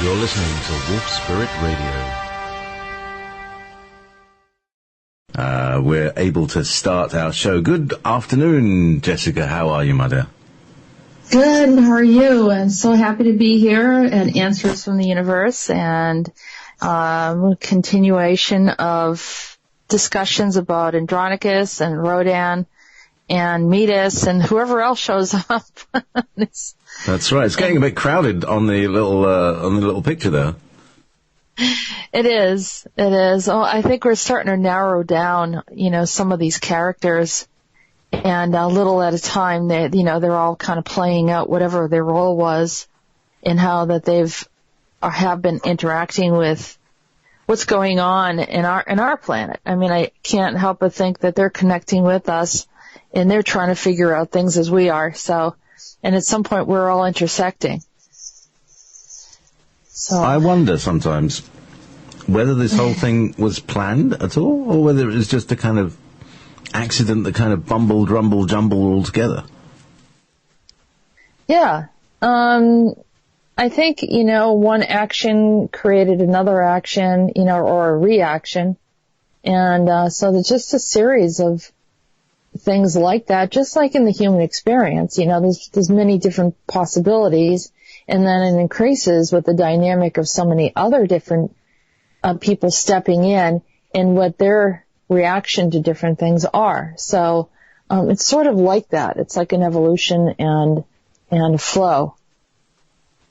You're listening to Wolf Spirit Radio. We're able to start our show. Good afternoon, Jessica. How are you, my dear? Good. How are you? I'm so happy to be here at Answers from the Universe and continuation of discussions about Andronicus and Rhodan and Metis and whoever else shows up. That's right. It's getting a bit crowded on the little picture there. It is. It is. Oh, I think we're starting to narrow down, some of these characters, and a little at a time. They're all kind of playing out whatever their role was, and how that have been interacting with what's going on in our planet. I mean, I can't help but think that they're connecting with us, and they're trying to figure out things as we are. So. And at some point, we're all intersecting. So I wonder sometimes whether this whole thing was planned at all, or whether it was just a kind of accident that kind of bumbled, rumbled, jumbled all together. Yeah. I think, one action created another action, or a reaction. And so there's just a series of things like that, just like in the human experience. There's many different possibilities, and then it increases with the dynamic of so many other different people stepping in and what their reaction to different things are. So it's sort of like that. It's like an evolution and a flow.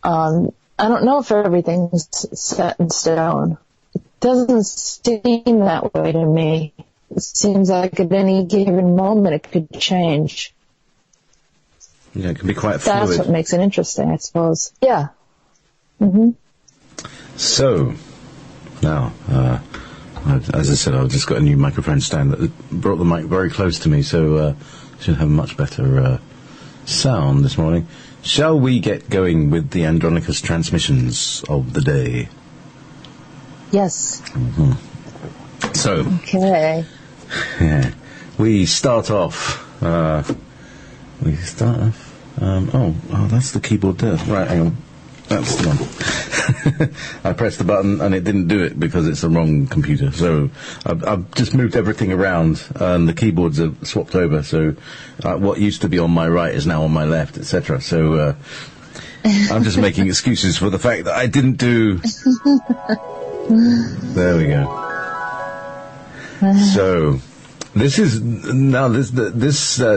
I don't know if everything's set in stone. It doesn't seem that way to me. It seems like at any given moment it could change. Yeah, it can be quite fluid. That's what makes it interesting, I suppose. Yeah. Mm-hmm. So, now, as I said, I've just got a new microphone stand that brought the mic very close to me, so should have much better sound this morning. Shall we get going with the Andronicus transmissions of the day? Yes. Mm-hmm. So, okay. Yeah, we start off. Oh, that's the keyboard there. Right, hang on. That's the one. I pressed the button and it didn't do it because it's the wrong computer. So I've just moved everything around and the keyboards are swapped over. So what used to be on my right is now on my left, etc. So I'm just making excuses for the fact that I didn't do. There we go. So, this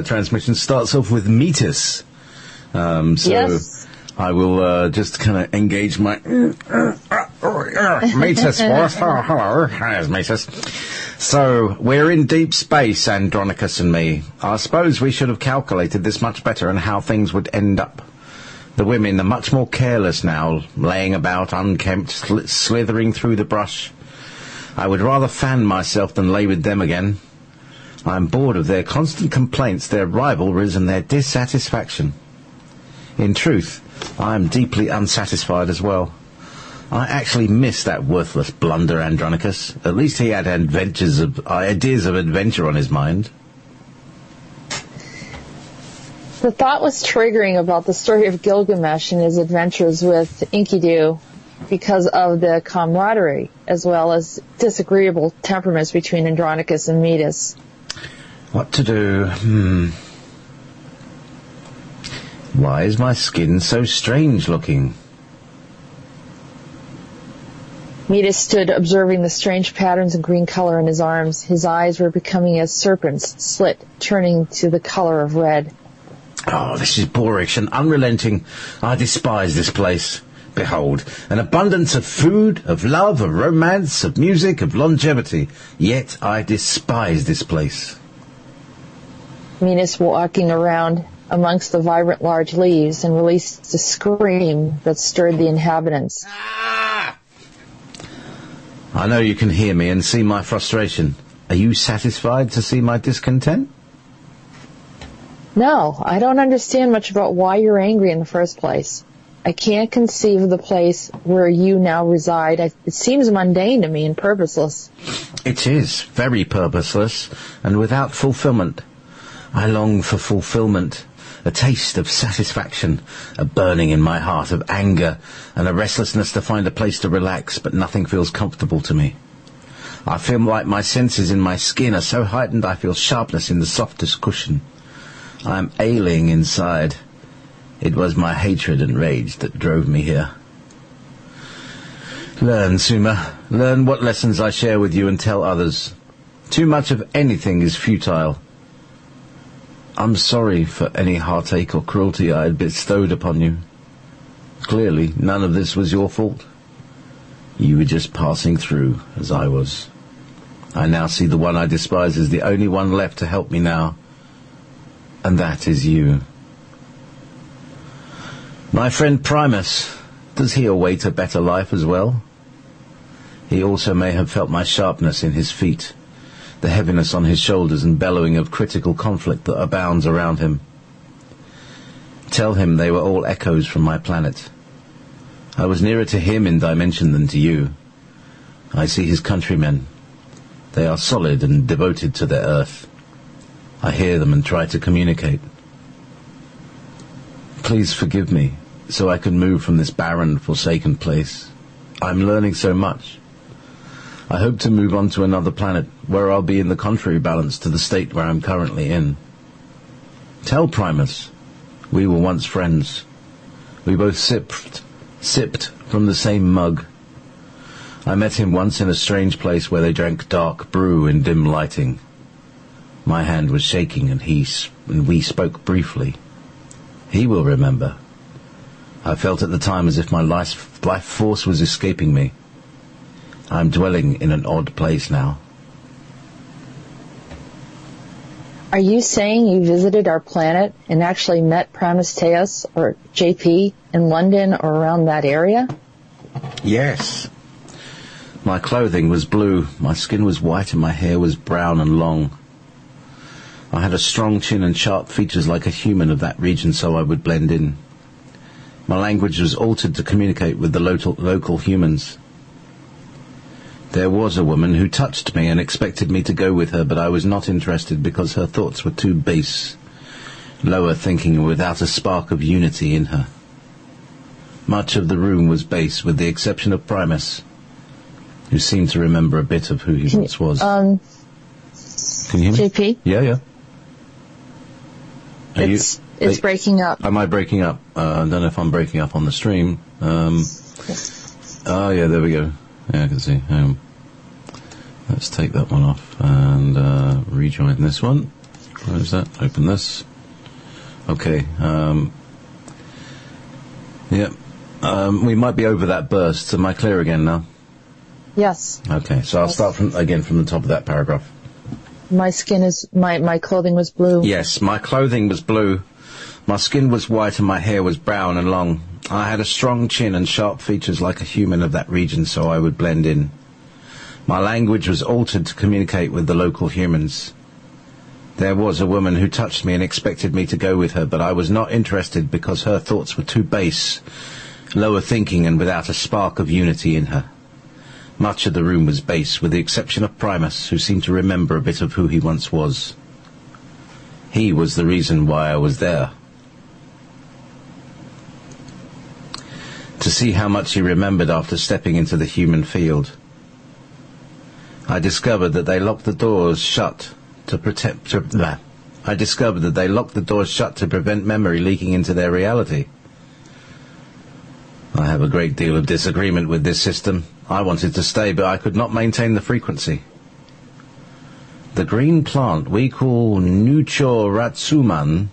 transmission starts off with Metis. Yes. I will just kind of engage my Metis voice. Hello, here's Metis. So, we're in deep space, Andronicus and me. I suppose we should have calculated this much better and how things would end up. The women are much more careless now, laying about unkempt, slithering through the brush. I would rather fan myself than lay with them again. I am bored of their constant complaints, their rivalries, and their dissatisfaction. In truth, I am deeply unsatisfied as well. I actually miss that worthless blunder Andronicus. At least he had ideas of adventure on his mind. The thought was triggering about the story of Gilgamesh and his adventures with Enkidu, because of the camaraderie as well as disagreeable temperaments between Andronicus and Metis. What to do? Why is my skin so strange looking? Metis stood observing the strange patterns and green color in his arms. His eyes were becoming as serpents, slit, turning to the color of red. Oh, this is boorish and unrelenting. I despise this place. Behold, an abundance of food, of love, of romance, of music, of longevity. Yet I despise this place. Metis walking around amongst the vibrant large leaves and released a scream that stirred the inhabitants. Ah! I know you can hear me and see my frustration. Are you satisfied to see my discontent? No, I don't understand much about why you're angry in the first place. I can't conceive of the place where you now reside. It seems mundane to me and purposeless. It is very purposeless and without fulfillment. I long for fulfillment. A taste of satisfaction, a burning in my heart of anger, and a restlessness to find a place to relax, but nothing feels comfortable to me. I feel like my senses in my skin are so heightened I feel sharpness in the softest cushion. I am ailing inside. It was my hatred and rage that drove me here. Learn, Suma. Learn what lessons I share with you and tell others. Too much of anything is futile. I'm sorry for any heartache or cruelty I had bestowed upon you. Clearly, none of this was your fault. You were just passing through, as I was. I now see the one I despise as the only one left to help me now, and that is you. My friend Primus, does he await a better life as well? He also may have felt my sharpness in his feet, the heaviness on his shoulders and bellowing of critical conflict that abounds around him. Tell him they were all echoes from my planet. I was nearer to him in dimension than to you. I see his countrymen. They are solid and devoted to their Earth. I hear them and try to communicate. Please forgive me, so I can move from this barren, forsaken place. I'm learning so much. I hope to move on to another planet, where I'll be in the contrary balance to the state where I'm currently in. Tell Primus, we were once friends. We both sipped from the same mug. I met him once in a strange place where they drank dark brew in dim lighting. My hand was shaking and we spoke briefly. He will remember. I felt at the time as if my life force was escaping me. I'm dwelling in an odd place now. Are you saying you visited our planet and actually met Prometheus or JP in London or around that area? Yes. My clothing was blue, my skin was white, and my hair was brown and long. I had a strong chin and sharp features like a human of that region, so I would blend in. My language was altered to communicate with the local humans. There was a woman who touched me and expected me to go with her, but I was not interested because her thoughts were too base, lower thinking and without a spark of unity in her. Much of the room was base, with the exception of Primus, who seemed to remember a bit of who he once was. Can you hear me? JP? Yeah. It's breaking up. Am I breaking up? I don't know if I'm breaking up on the stream. Oh, yeah, there we go. Yeah, I can see. Let's take that one off and rejoin this one. Close that. Open this. Okay. We might be over that burst. Am I clear again now? Yes. Okay, so I'll start from the top of that paragraph. My clothing was blue. Yes, my clothing was blue. My skin was white and my hair was brown and long. I had a strong chin and sharp features like a human of that region, so I would blend in. My language was altered to communicate with the local humans. There was a woman who touched me and expected me to go with her, but I was not interested because her thoughts were too base, lower thinking and without a spark of unity in her. Much of the room was base, with the exception of Primus, who seemed to remember a bit of who he once was. He was the reason why I was there. To see how much he remembered after stepping into the human field. I discovered that they locked the doors shut to prevent memory leaking into their reality. I have a great deal of disagreement with this system. I wanted to stay, but I could not maintain the frequency. The green plant we call Nucho Ratsuman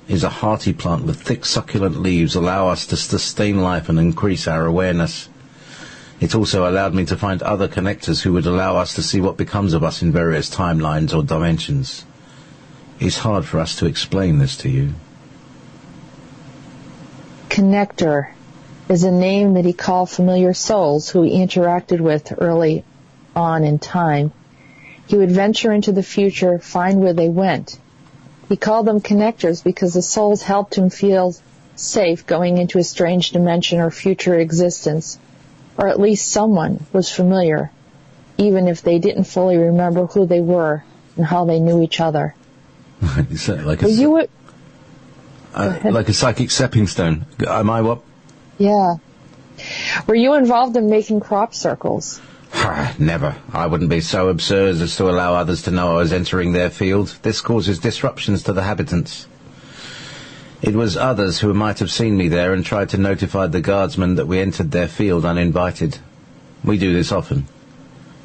is a hearty plant with thick succulent leaves, allow us to sustain life and increase our awareness. It also allowed me to find other connectors who would allow us to see what becomes of us in various timelines or dimensions. It's hard for us to explain this to you. Connector is a name that he called familiar souls who he interacted with early on in time. He would venture into the future, find where they went. He called them connectors because the souls helped him feel safe going into a strange dimension or future existence, or at least someone was familiar, even if they didn't fully remember who they were and how they knew each other. like a psychic stepping stone. Am I what? Yeah. Were you involved in making crop circles? Never. I wouldn't be so absurd as to allow others to know I was entering their field. This causes disruptions to the habitants. It was others who might have seen me there and tried to notify the guardsmen that we entered their field uninvited. We do this often.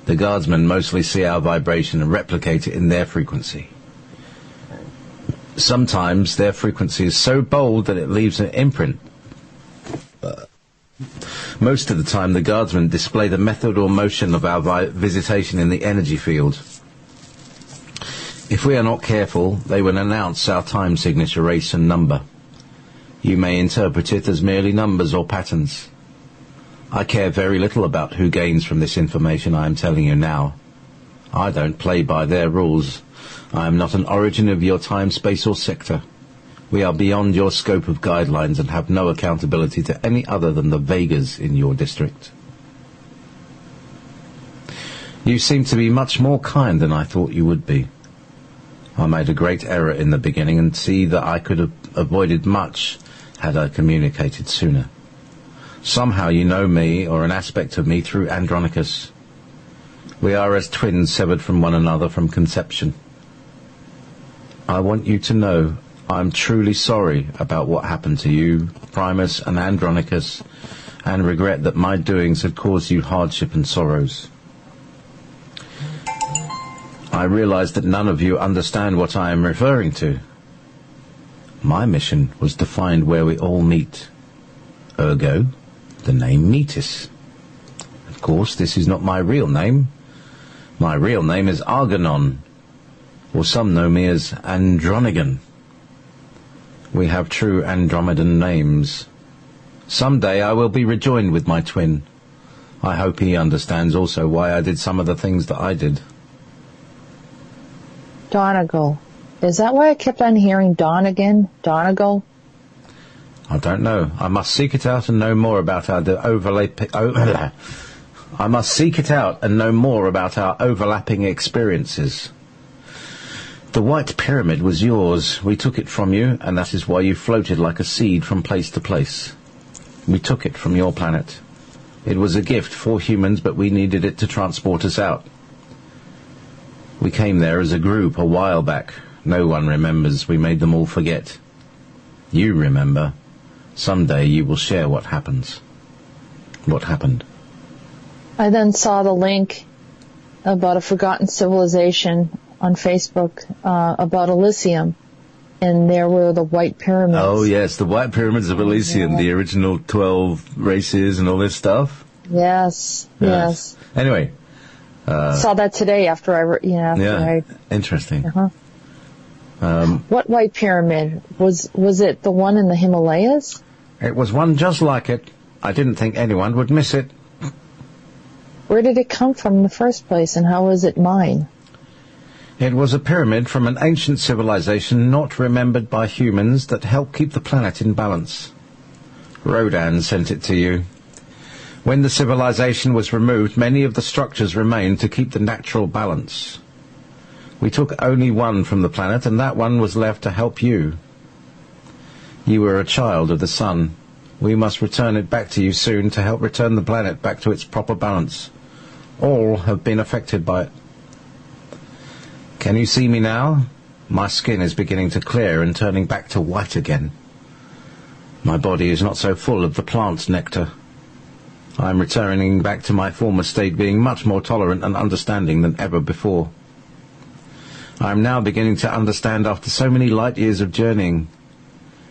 The guardsmen mostly see our vibration and replicate it in their frequency. Sometimes their frequency is so bold that it leaves an imprint. Most of the time the guardsmen display the method or motion of our visitation in the energy field. If we are not careful, they will announce our time signature, race and number. You may interpret it as merely numbers or patterns. I care very little about who gains from this information I am telling you now. I don't play by their rules. I am not an origin of your time, space or sector. We are beyond your scope of guidelines and have no accountability to any other than the Vegas in your district. You seem to be much more kind than I thought you would be. I made a great error in the beginning and see that I could have avoided much had I communicated sooner. Somehow you know me, or an aspect of me, through Andronicus. We are as twins severed from one another from conception. I want you to know I'm truly sorry about what happened to you, Primus and Andronicus, and regret that my doings had caused you hardship and sorrows. I realize that none of you understand what I am referring to. My mission was to find where we all meet. Ergo, the name Metis. Of course, this is not my real name. My real name is Argonon, or some know me as Andronigan. We have true Andromedan names. Someday I will be rejoined with my twin. I hope he understands also why I did some of the things that I did. Donegal. Is that why I kept on hearing Donegan? Donegal? I don't know. I must seek it out and know more about our I must seek it out and know more about our overlapping experiences. The White Pyramid was yours. We took it from you, and that is why you floated like a seed from place to place. We took it from your planet. It was a gift for humans, but we needed it to transport us out. We came there as a group a while back. No one remembers. We made them all forget. You remember. Someday you will share what happens. What happened? I then saw the link about a forgotten civilization on Facebook about Elysium, and there were the White Pyramids. Oh, yes, the White Pyramids of Elysium, the original 12 races and all this stuff. Yes, yes. Anyway. Saw that today after I interesting. What White Pyramid? Was it the one in the Himalayas? It was one just like it. I didn't think anyone would miss it. Where did it come from in the first place, and how was it mine? It was a pyramid from an ancient civilization not remembered by humans that helped keep the planet in balance. Rhodan sent it to you. When the civilization was removed, many of the structures remained to keep the natural balance. We took only one from the planet, and that one was left to help you. You were a child of the sun. We must return it back to you soon to help return the planet back to its proper balance. All have been affected by it. Can you see me now? My skin is beginning to clear and turning back to white again. My body is not so full of the plant's nectar. I am returning back to my former state, being much more tolerant and understanding than ever before. I am now beginning to understand after so many light years of journeying.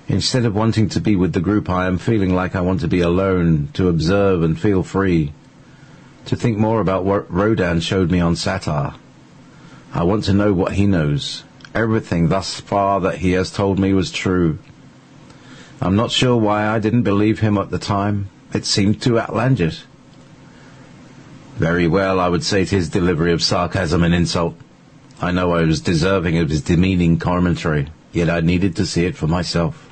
Instead of wanting to be with the group, I am feeling like I want to be alone, to observe and feel free, to think more about what Rhodan showed me on Satar. I want to know what he knows. Everything thus far that he has told me was true. I'm not sure why I didn't believe him at the time. It seemed too outlandish. Very well, I would say to his delivery of sarcasm and insult. I know I was deserving of his demeaning commentary, yet I needed to see it for myself.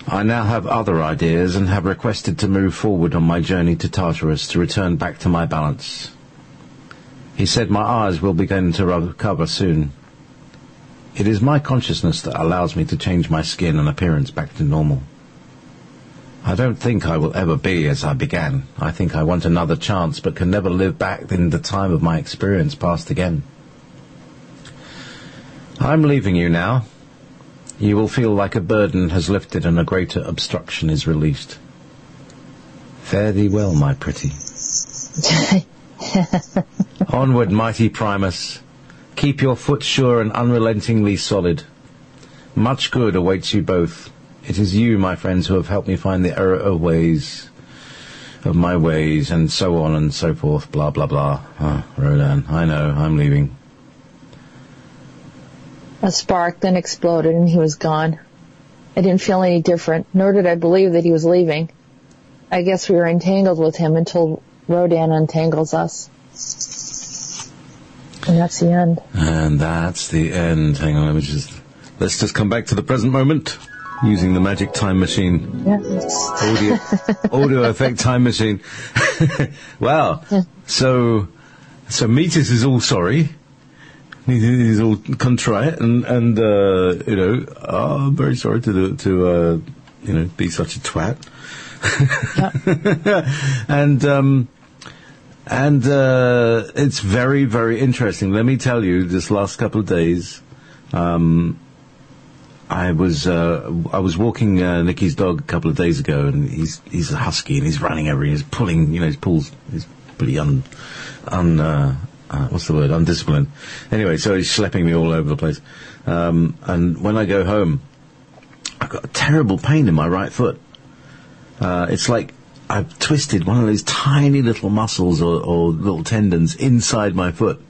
I now have other ideas and have requested to move forward on my journey to Tartarus to return back to my balance. He said my eyes will begin to recover soon. It is my consciousness that allows me to change my skin and appearance back to normal. I don't think I will ever be as I began. I think I want another chance, but can never live back in the time of my experience past again. I'm leaving you now. You will feel like a burden has lifted and a greater obstruction is released. Fare thee well, my pretty. Onward, mighty Primus. Keep your foot sure and unrelentingly solid. Much good awaits you both. It is you, my friends, who have helped me find the error of my ways, and so on and so forth, blah, blah, blah. Rhodan, I know, I'm leaving. A spark then exploded and he was gone. I didn't feel any different, nor did I believe that he was leaving. I guess we were entangled with him until Rhodan untangles us. And that's the end. And that's the end. Hang on, let's just come back to the present moment. Using the magic time machine. Yes. Audio effect time machine. Wow. Yeah. So Metis is all sorry. He's all contrite and I'm very sorry to be such a twat. And it's very, very interesting. Let me tell you, this last couple of days, I was walking Nicky's dog a couple of days ago, and he's a husky, and he's running he's pulling, he's pretty what's the word, undisciplined. Anyway, so he's schlepping me all over the place. And when I go home, I've got a terrible pain in my right foot. It's like I've twisted one of those tiny little muscles or little tendons inside my foot.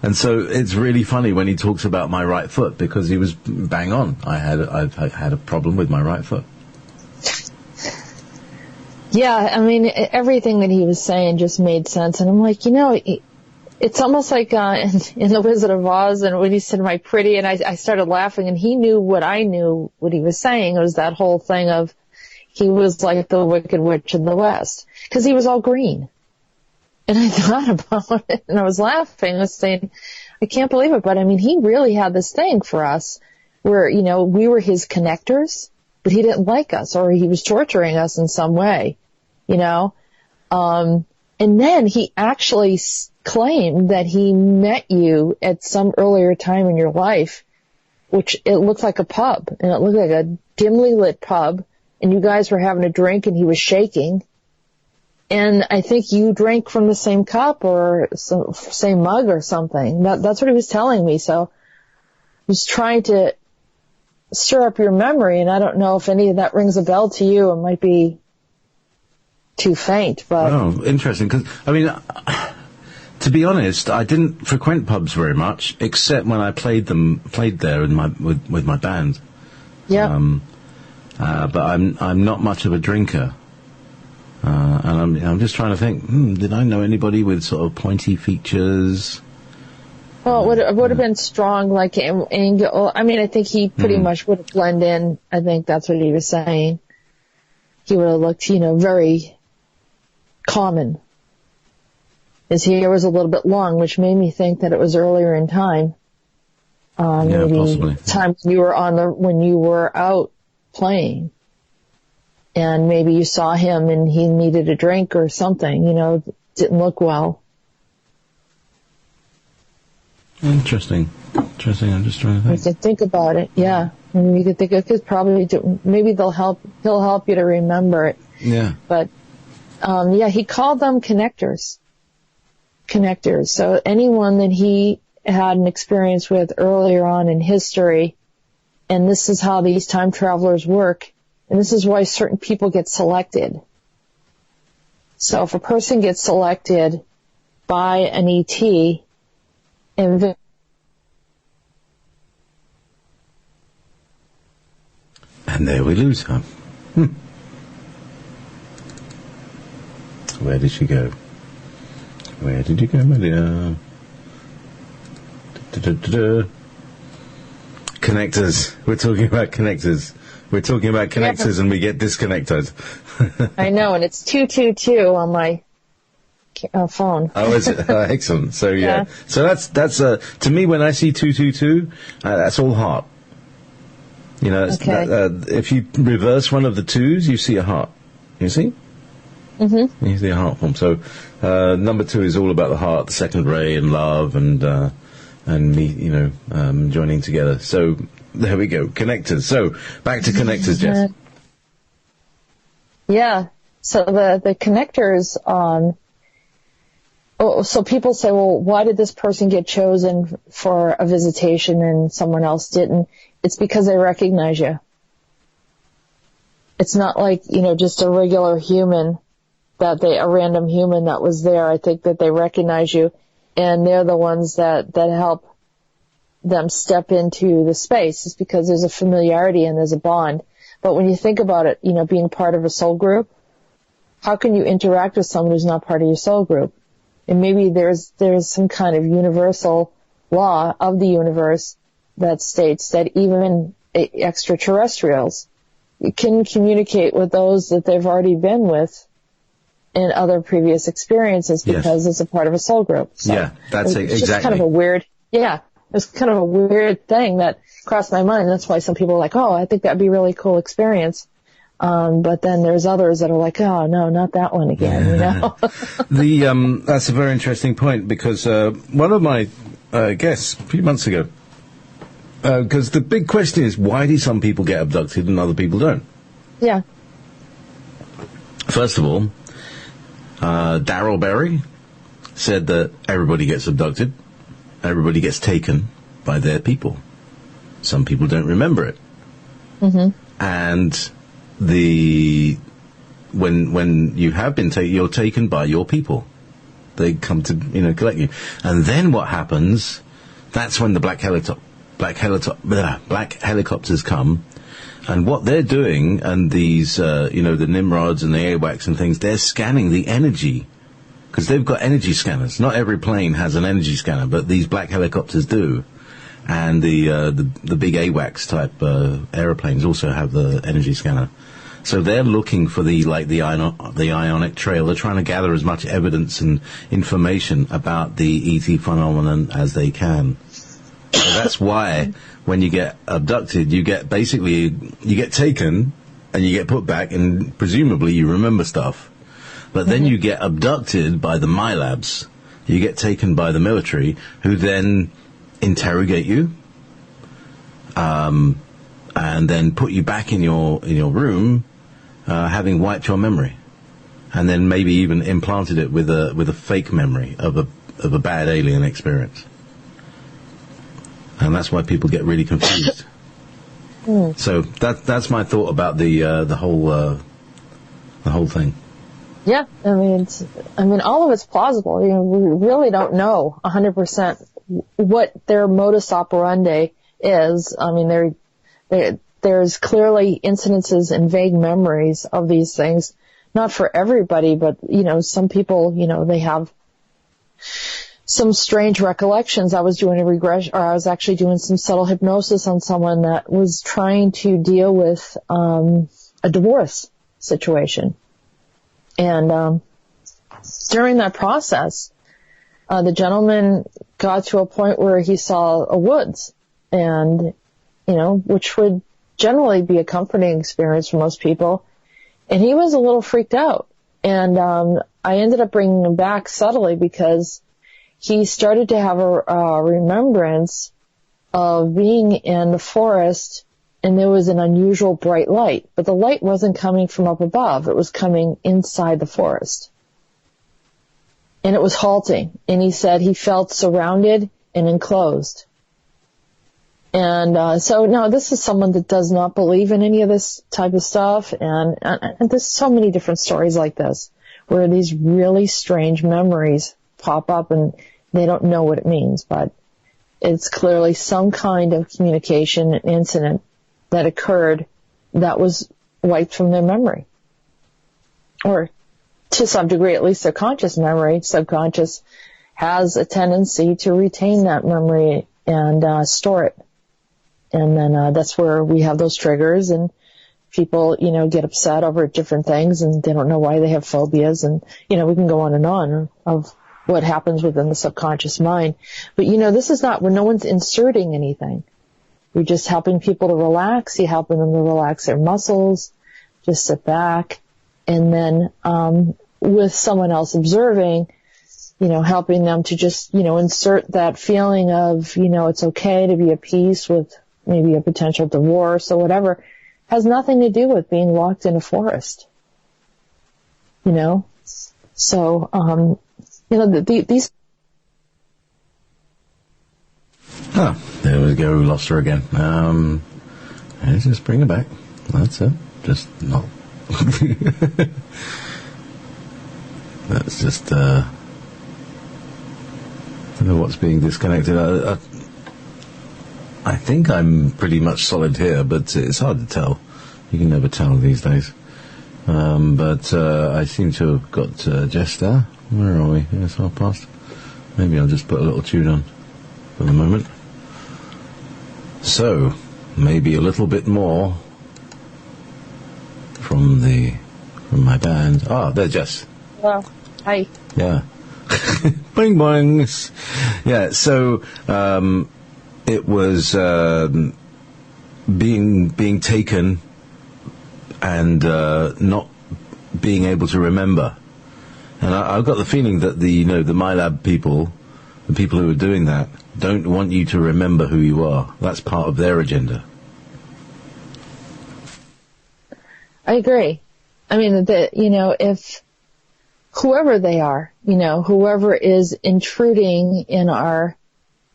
And so it's really funny when he talks about my right foot, because he was bang on. I've had a problem with my right foot. Yeah, I mean, everything that he was saying just made sense. And I'm like, it's almost like in The Wizard of Oz, and when he said my pretty, and I started laughing, and he knew what I knew what he was saying. It was that whole thing of he was like the Wicked Witch in the West, because he was all green. And I thought about it, and I was laughing. I was saying, I can't believe it, but I mean, he really had this thing for us where, we were his connectors, but he didn't like us, or he was torturing us in some way, And then he actually claimed that he met you at some earlier time in your life, which it looked like a pub, and it looked like a dimly lit pub, and you guys were having a drink, and he was shaking. And I think you drank from the same cup or same mug or something. That's what he was telling me. So he was trying to stir up your memory, and I don't know if any of that rings a bell to you. It might be too faint, but... Oh, interesting, because, I mean, to be honest, I didn't frequent pubs very much, except when I played there with my band. Yeah. But I'm not much of a drinker. And I'm just trying to think, did I know anybody with sort of pointy features? Well, it would have been strong, like angle. I mean, I think he pretty much would have blended in. I think that's what he was saying. He would have looked, very common. His hair was a little bit long, which made me think that it was earlier in time. Maybe possibly. Time when you were out playing. And maybe you saw him and he needed a drink or something, didn't look well. Interesting. I'm just trying to think. You can think about it, yeah. Maybe you could think of it, maybe he'll help you to remember it. Yeah. But, he called them connectors. Connectors. So anyone that he had an experience with earlier on in history, and this is how these time travelers work. And this is why certain people get selected. So if a person gets selected by an ET, and there we lose her. Where did she go? Where did you go, Maria? Connectors. We're talking about connectors. We're talking about connectors and we get disconnected. I know, and it's 222 on my phone. Oh, is it? Excellent. So, Yeah. So that's to me, when I see 222, that's all heart. You know, Okay. If you reverse one of the twos, you see a heart. You see? Mm-hmm. You see a heart form. So, number 2 is all about the heart, the second ray, and love, and me, joining together. So, there we go. Connectors. So, back to connectors, Jess. Yeah. So the connectors, so people say, well, why did this person get chosen for a visitation and someone else didn't? It's because they recognize you. It's not like, just a regular human a random human that was there. I think that they recognize you, and they're the ones that help them step into the space. It's because there's a familiarity and there's a bond. But when you think about it, being part of a soul group, how can you interact with someone who's not part of your soul group? And maybe there's some kind of universal law of the universe that states that even extraterrestrials can communicate with those that they've already been with in other previous experiences because it's a part of a soul group. So yeah, that's it's exactly. Just kind of a weird, it's kind of a weird thing that crossed my mind. That's why some people are like, oh, I think that'd be a really cool experience. But then there's others that are like, oh, no, not that one again, That's a very interesting point, because one of my guests a few months ago, because the big question is, why do some people get abducted and other people don't? Yeah. First of all, Daryl Berry said that everybody gets abducted, everybody gets taken by their people. Some people don't remember it. Mm-hmm. And when you have been taken, you're taken by your people. They come to collect you, and then what happens? That's when the black helicopters come, and what they're doing, and these the Nimrods and the AWACS and things, they're scanning the energy, because they've got energy scanners. Not every plane has an energy scanner, but these black helicopters do. And the big AWACS type aeroplanes also have the energy scanner. So they're looking for the ionic trail. They're trying to gather as much evidence and information about the ET phenomenon as they can. So that's why when you get abducted, you get taken and you get put back, and presumably you remember stuff. But then you get abducted by the MILABs. You get taken by the military, who then interrogate you, and then put you back in your room, having wiped your memory, and then maybe even implanted it with a fake memory of a bad alien experience. And that's why people get really confused. So that's my thought about the whole thing. Yeah, I mean, all of it's plausible. We really don't know 100% what their modus operandi is. I mean, there's clearly incidences and vague memories of these things. Not for everybody, but, some people, they have some strange recollections. I was doing a regression, or I was actually doing some subtle hypnosis on someone that was trying to deal with a divorce situation. And during that process, the gentleman got to a point where he saw a woods, and, which would generally be a comforting experience for most people. And he was a little freaked out. And I ended up bringing him back subtly, because he started to have a remembrance of being in the forest, and there was an unusual bright light. But the light wasn't coming from up above. It was coming inside the forest. And it was halting. And he said he felt surrounded and enclosed. And so now this is someone that does not believe in any of this type of stuff. And there's so many different stories like this, where these really strange memories pop up and they don't know what it means. But it's clearly some kind of communication incident that occurred that was wiped from their memory. Or to some degree, at least their conscious memory. Subconscious has a tendency to retain that memory and store it. And then that's where we have those triggers, and People, get upset over different things and they don't know why they have phobias, and, we can go on and on of what happens within the subconscious mind. But, this is not where no one's inserting anything. You're just helping people to relax. You're helping them to relax their muscles, just sit back, and then with someone else observing, helping them to just, insert that feeling of, it's okay to be at peace with maybe a potential divorce or whatever, has nothing to do with being locked in a forest. So, these... Ah, there we go, lost her again. Let's just bring her back. That's it. Just not... That's just, I don't know what's being disconnected. I think I'm pretty much solid here, but it's hard to tell. You can never tell these days. But I seem to have got Jess there. Where are we? It's half past. Maybe I'll just put a little tune on for the moment. So, maybe a little bit more from my band. Ah, there's Jess. Well, hi. Yeah. Boing boings. Yeah, so it was being taken and not being able to remember. And I've got the feeling that the MyLab people, the people who are doing that, don't want you to remember who you are. That's part of their agenda. I agree. I mean, if whoever they are, whoever is intruding in our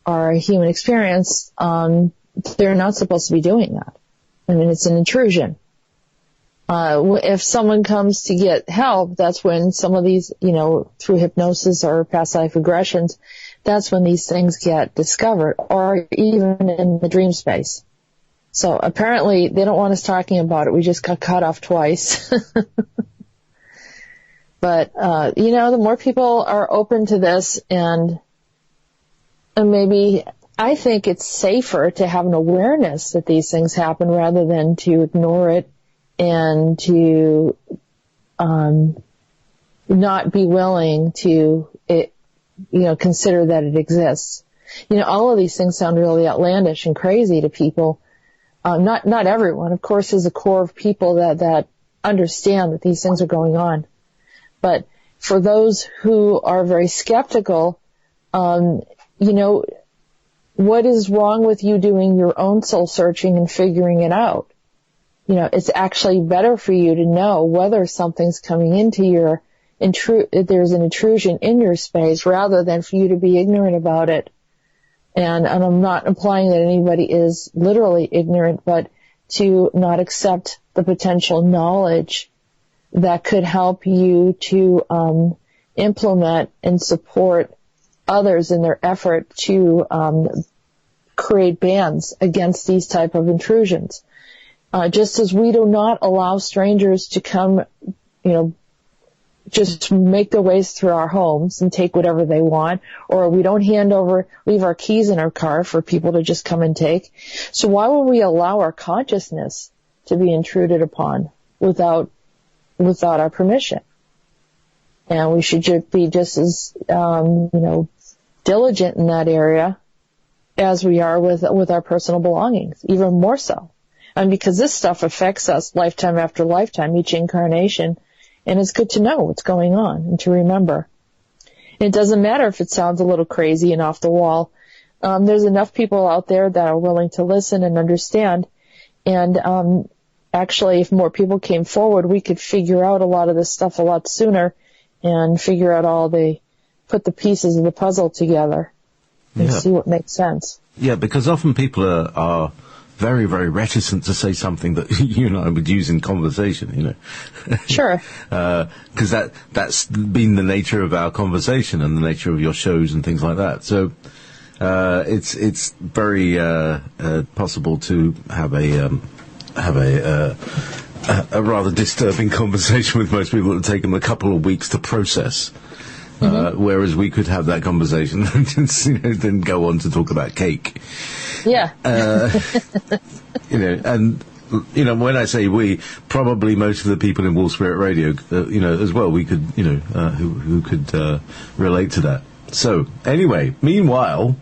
human experience, they're not supposed to be doing that. I mean, it's an intrusion. If someone comes to get help, that's when some of these, through hypnosis or past life regressions, that's when these things get discovered, or even in the dream space. So apparently they don't want us talking about it. We just got cut off twice. But, the more people are open to this, and maybe I think it's safer to have an awareness that these things happen rather than to ignore it and to not be willing to consider that it exists. All of these things sound really outlandish and crazy to people. Not everyone. Of course, there's a core of people that understand that these things are going on. But for those who are very skeptical, what is wrong with you doing your own soul searching and figuring it out? It's actually better for you to know whether something's coming into there's an intrusion in your space, rather than for you to be ignorant about it. And I'm not implying that anybody is literally ignorant, but to not accept the potential knowledge that could help you to implement and support others in their effort to create bans against these type of intrusions. Just as we do not allow strangers to come, just make their ways through our homes and take whatever they want, or we don't leave our keys in our car for people to just come and take. So why would we allow our consciousness to be intruded upon without our permission? And we should be just as, diligent in that area as we are with our personal belongings, even more so. And because this stuff affects us lifetime after lifetime, each incarnation, and it's good to know what's going on and to remember. It doesn't matter if it sounds a little crazy and off the wall. There's enough people out there that are willing to listen and understand. And actually, if more people came forward, we could figure out a lot of this stuff a lot sooner and figure out put the pieces of the puzzle together and see what makes sense. Yeah, because often people are very, very reticent to say something that you and I would use in conversation, Sure. Because that's been the nature of our conversation and the nature of your shows and things like that. So it's very possible to have a rather disturbing conversation with most people that take them a couple of weeks to process. Whereas we could have that conversation and just, then go on to talk about cake. Yeah. And when I say we, probably most of the people in Wolf Spirit Radio, as well, we could, who could relate to that. So, anyway, meanwhile,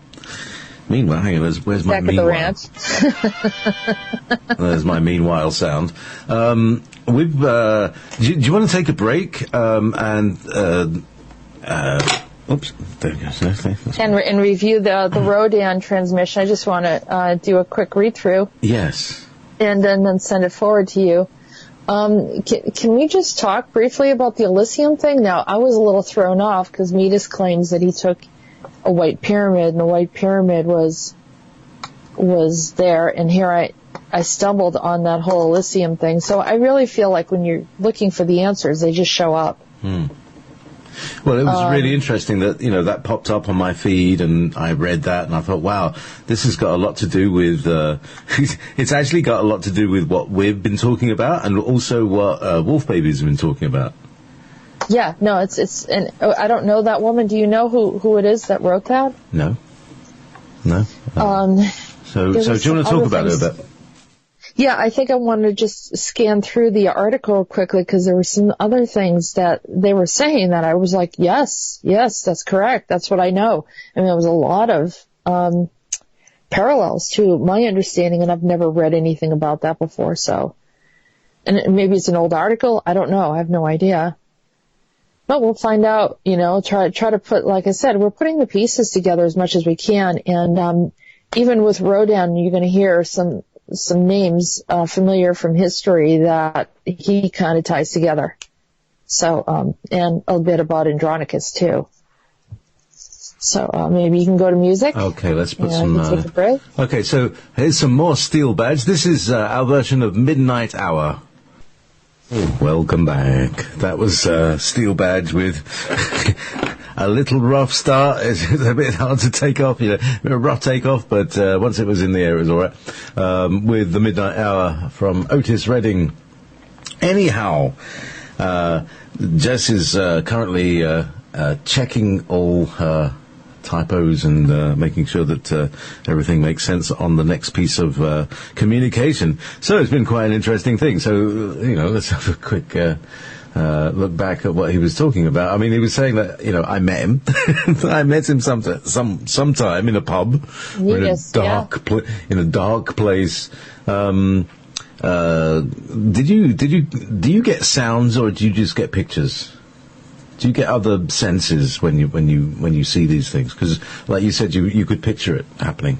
hang on, where's my back meanwhile? At the ranch. There's my meanwhile sound. Do you want to take a break? Oops. There we go. And review the Rhodan transmission. I just want to do a quick read through. Yes. And then send it forward to you. Can we just talk briefly about the Elysium thing? Now, I was a little thrown off because Midas claims that he took a white pyramid, and the white pyramid was there, and here I stumbled on that whole Elysium thing. So I really feel like when you're looking for the answers, they just show up. Well, it was really interesting that, that popped up on my feed, and I read that, and I thought, wow, this has got a lot to do with, it's actually got a lot to do with what we've been talking about, and also what Wolf Babies have been talking about. Yeah, no, and I don't know that woman. Do you know who it is that wrote that? No. So do you want to talk about it a bit? Yeah, I think I want to just scan through the article quickly because there were some other things that they were saying that I was like, yes, that's correct. That's what I know. I mean, there was a lot of parallels to my understanding, and I've never read anything about that before. So, and maybe it's an old article. I don't know. I have no idea. But we'll find out. Try to put, like I said, we're putting the pieces together as much as we can, and even with Rhodan, you're going to hear some names familiar from history that he kind of ties together. So, and a bit about Andronicus too. So maybe you can go to music. Okay, let's put some. Take a break. Okay, so here's some more Steel Badge. This is our version of Midnight Hour. Welcome back. That was Steel Badge with a little rough start. It's a bit hard to take off, a rough takeoff, but once it was in the air, it was all right. With the Midnight Hour from Otis Redding. Anyhow, Jess is currently checking all her typos and making sure that everything makes sense on the next piece of communication. So it's been quite an interesting thing. So, let's have a quick look back at what he was talking about. I mean, he was saying that, I met him. I met him sometime in a pub, Yes, in a dark place. Do you get sounds, or do you just get pictures? Do you get other senses when you see these things? Because, like you said, you could picture it happening.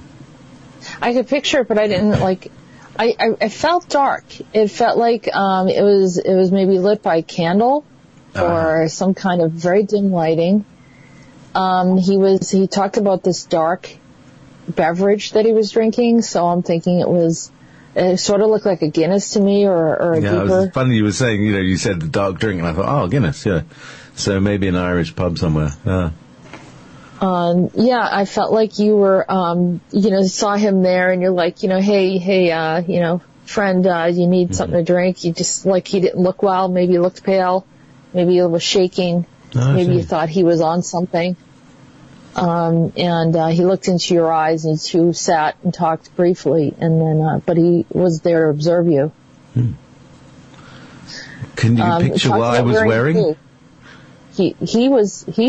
I could picture it, but I didn't like. I felt dark. It felt like it was maybe lit by a candle or some kind of very dim lighting. He talked about this dark beverage that he was drinking, so I'm thinking it sort of looked like a Guinness to me, or a deeper. It was funny you were saying, you said the dark drink, and I thought, oh, Guinness, yeah. So maybe an Irish pub somewhere. I felt like you were, saw him there, and you're like, hey, friend, you need something to drink. You just, like, he didn't look well. Maybe he looked pale. Maybe he was shaking. Maybe you thought he was on something. And he looked into your eyes, and you two sat and talked briefly, and then, but he was there to observe you. Can you picture what I was wearing? Blue. He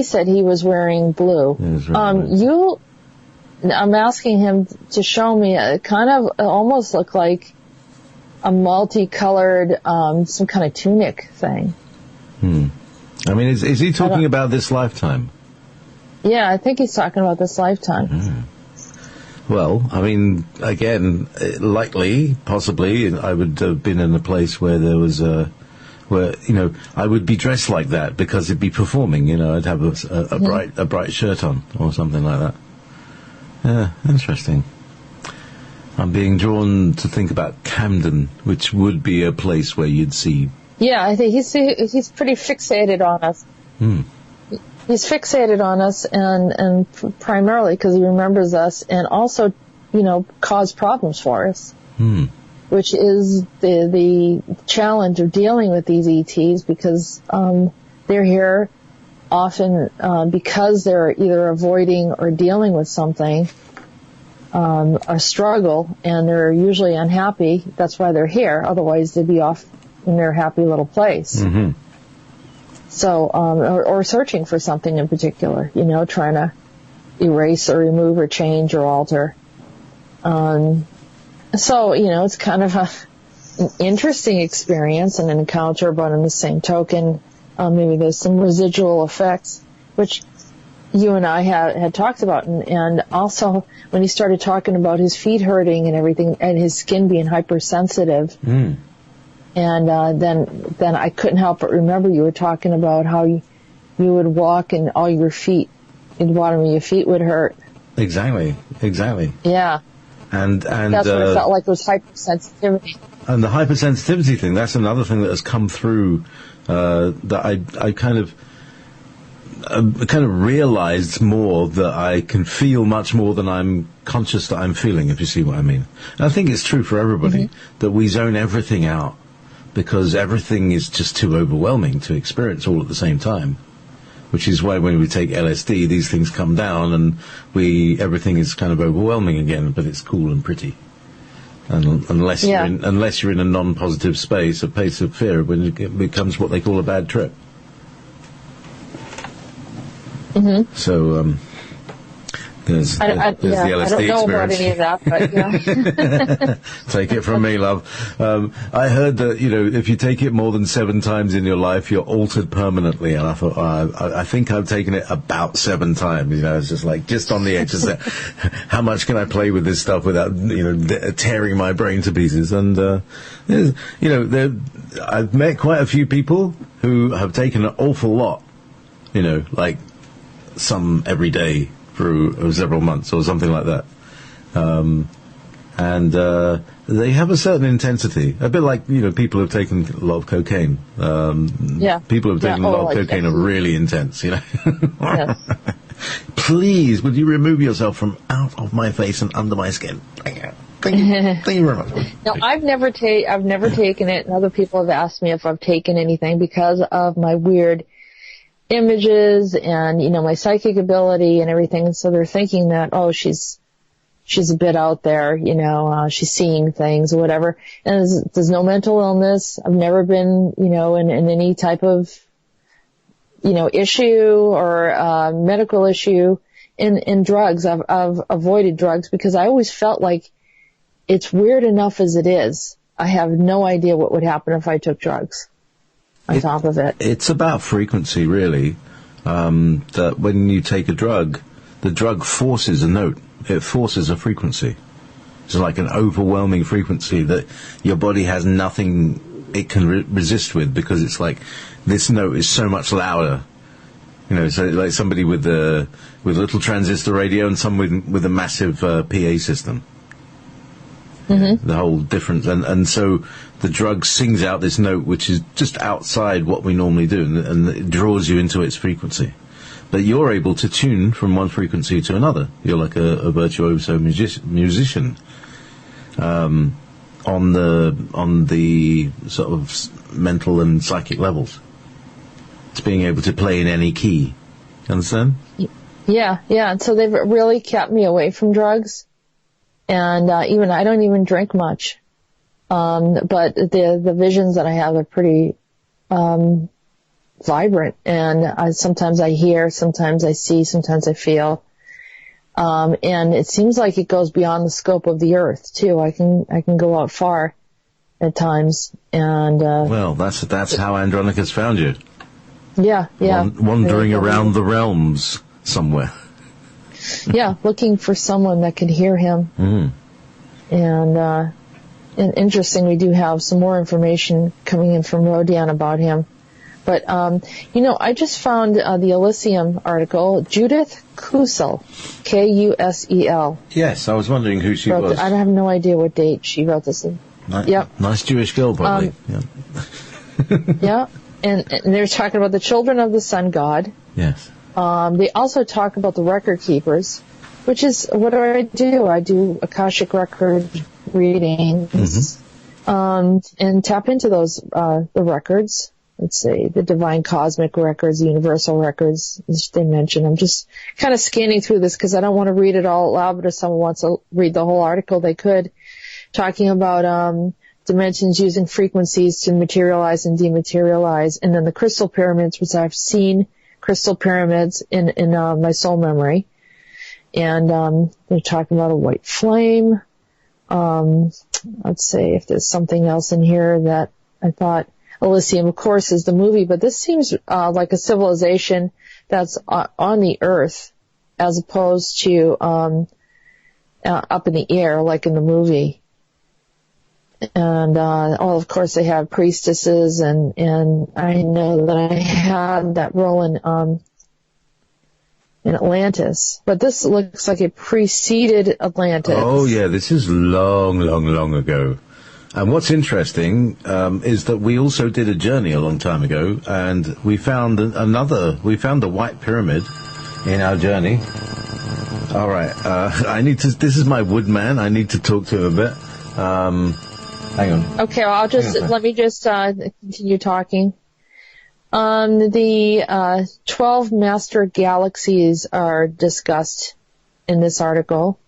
said he was wearing blue. I'm asking him to show me. It kind of almost looked like a multicolored, some kind of tunic thing. I mean, is he talking about this lifetime? Yeah, I think he's talking about this lifetime. Well, I mean, again, likely, possibly, I would have been in a place where there was where I would be dressed like that because it'd be performing. I'd have a bright shirt on or something like that. Yeah, interesting. I'm being drawn to think about Camden, which would be a place where you'd see. Yeah, I think he's pretty fixated on us. He's fixated on us, and primarily because he remembers us, and also, caused problems for us. Which is the challenge of dealing with these ETs, because they're here often because they're either avoiding or dealing with something, a struggle, and they're usually unhappy. That's why they're here. Otherwise, they'd be off in their happy little place. Mm-hmm. So, or searching for something in particular, trying to erase or remove or change or alter. So, it's kind of an interesting experience and an encounter, but on the same token, maybe there's some residual effects, which you and I had talked about. And also, when he started talking about his feet hurting and everything, and his skin being hypersensitive, and then I couldn't help but remember you were talking about how you would walk and all your feet, the bottom of your feet would hurt. Exactly. Yeah. And that's what it felt like, was hypersensitivity. And the hypersensitivity thing, that's another thing that has come through, that I kind of realized more, that I can feel much more than I'm conscious that I'm feeling, if you see what I mean. And I think it's true for everybody, that we zone everything out because everything is just too overwhelming to experience all at the same time. Which is why when we take LSD, these things come down and everything is kind of overwhelming again, but it's cool and pretty. And unless you're in a non-positive space, a place of fear, when it becomes what they call a bad trip. Mm-hmm. So there's the LSD I don't know experience. about any of that, but yeah. Take it from me, love. I heard that, if you take it more than 7 times in your life, you're altered permanently. And I thought, I think I've taken it about 7 times. It's just on the edge. How much can I play with this stuff without, tearing my brain to pieces? And, I've met quite a few people who have taken an awful lot, like some every day through several months or something like that. And they have a certain intensity, a bit like, people who've taken a lot of cocaine. People who've taken a lot of cocaine are really intense, Yes. Please, would you remove yourself from out of my face and under my skin? Thank you. Thank you very much. No, I've never taken it, and other people have asked me if I've taken anything because of my weird images and, my psychic ability and everything. So they're thinking that, she's a bit out there, she's seeing things or whatever. And there's no mental illness. I've never been, in any type of, issue or medical issue in drugs. I've avoided drugs because I always felt like it's weird enough as it is. I have no idea what would happen if I took drugs on top of it. It's about frequency, really. That when you take a drug, the drug forces a note. It forces a frequency. It's like an overwhelming frequency that your body has nothing it can resist with, because it's like this note is so much louder. So like somebody with a little transistor radio and someone with a massive PA system. The whole difference. And so the drug sings out this note which is just outside what we normally do, and it draws you into its frequency. But you're able to tune from one frequency to another. You're like a virtuoso musician on the sort of mental and psychic levels. It's being able to play in any key. You understand? Yeah. And so they've really kept me away from drugs. And even I don't even drink much. But the visions that I have are pretty vibrant, and sometimes I hear, sometimes I see, sometimes I feel. And it seems like it goes beyond the scope of the earth too. I can go out far at times, and well, that's how Andronicus found you. Yeah. Wandering around the realms somewhere. Yeah, looking for someone that can hear him. And interesting, we do have some more information coming in from Rhodan about him. But, I just found the Elysium article, Judith Kusel, Kusel. Yes, I was wondering who she was. I have no idea what date she wrote this in. Nice Jewish girl, probably. Yeah, and they're talking about the children of the sun god. Yes. They also talk about the record keepers, which is what do. I do Akashic record readings, and tap into those the records. let's see, the divine cosmic records, the universal records, which they mention. I'm just kind of scanning through this because I don't want to read it all out loud, but if someone wants to read the whole article, they could. Talking about dimensions using frequencies to materialize and dematerialize, and then the crystal pyramids, which I've seen crystal pyramids in my soul memory. And they're talking about a white flame. Let's see if there's something else in here that I thought. Elysium, of course, is the movie, but this seems like a civilization that's on the earth as opposed to up in the air like in the movie. And of course, they have priestesses, and I know that I had that role in Atlantis, but this looks like it preceded Atlantis. Oh yeah, this is long, long, long ago. And what's interesting is that we also did a journey a long time ago, and we found a white pyramid in our journey. All right, this is my woodman. I need to talk to him a bit. Hang on. Okay, well, let me just continue talking. The 12 master galaxies are discussed in this article.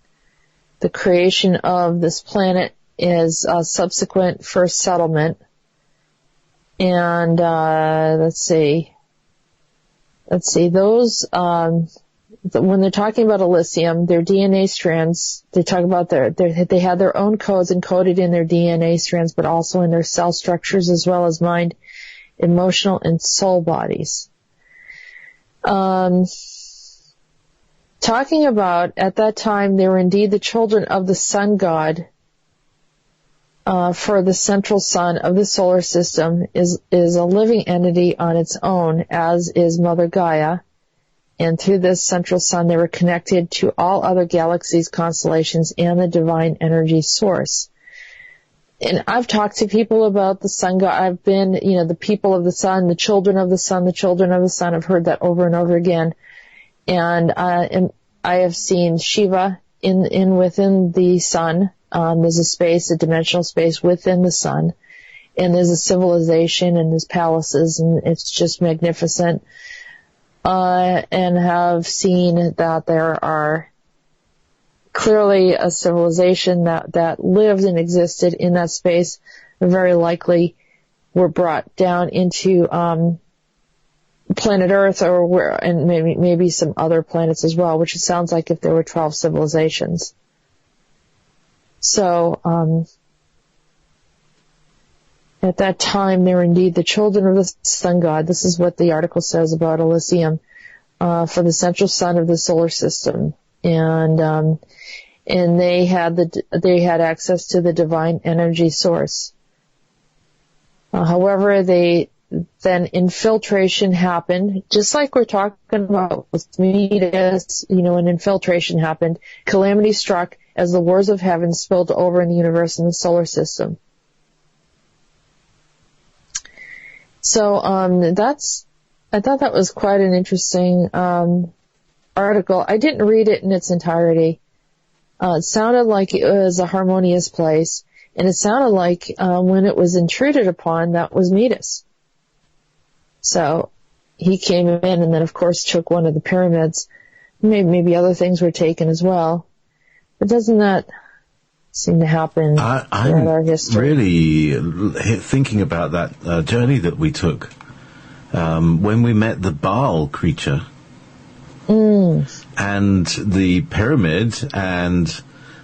The creation of this planet is a subsequent first settlement. And let's see, those when they're talking about Elysium, their DNA strands, they talk about they had their own codes encoded in their DNA strands, but also in their cell structures as well as mind, emotional, and soul bodies. Talking about, at that time, they were indeed the children of the sun god, for the central sun of the solar system is a living entity on its own, as is Mother Gaia. And through this central sun, they were connected to all other galaxies, constellations, and the divine energy source. And I've talked to people about the sun god. I've been, the people of the sun, the children of the sun, the children of the sun. I've heard that over and over again. And I have seen Shiva within the sun. There's a space, a dimensional space within the sun. And there's a civilization and there's palaces, and it's just magnificent. And have seen that there are clearly a civilization that lived and existed in that space, very likely were brought down into planet Earth, and maybe some other planets as well, which it sounds like if there were 12 civilizations. So at that time, they were indeed the children of the sun god. This is what the article says about Elysium, for the central sun of the solar system, and they had access to the divine energy source. However, then infiltration happened, just like we're talking about with Midas. An infiltration happened. Calamity struck as the wars of heaven spilled over in the universe and the solar system. So I thought that was quite an interesting article. I didn't read it in its entirety. It sounded like it was a harmonious place, and it sounded like when it was intruded upon, that was Midas. So he came in and then, of course, took one of the pyramids. Maybe other things were taken as well. But doesn't that seem to happen throughout our history? Really thinking about that journey that we took when we met the Baal creature and the pyramid and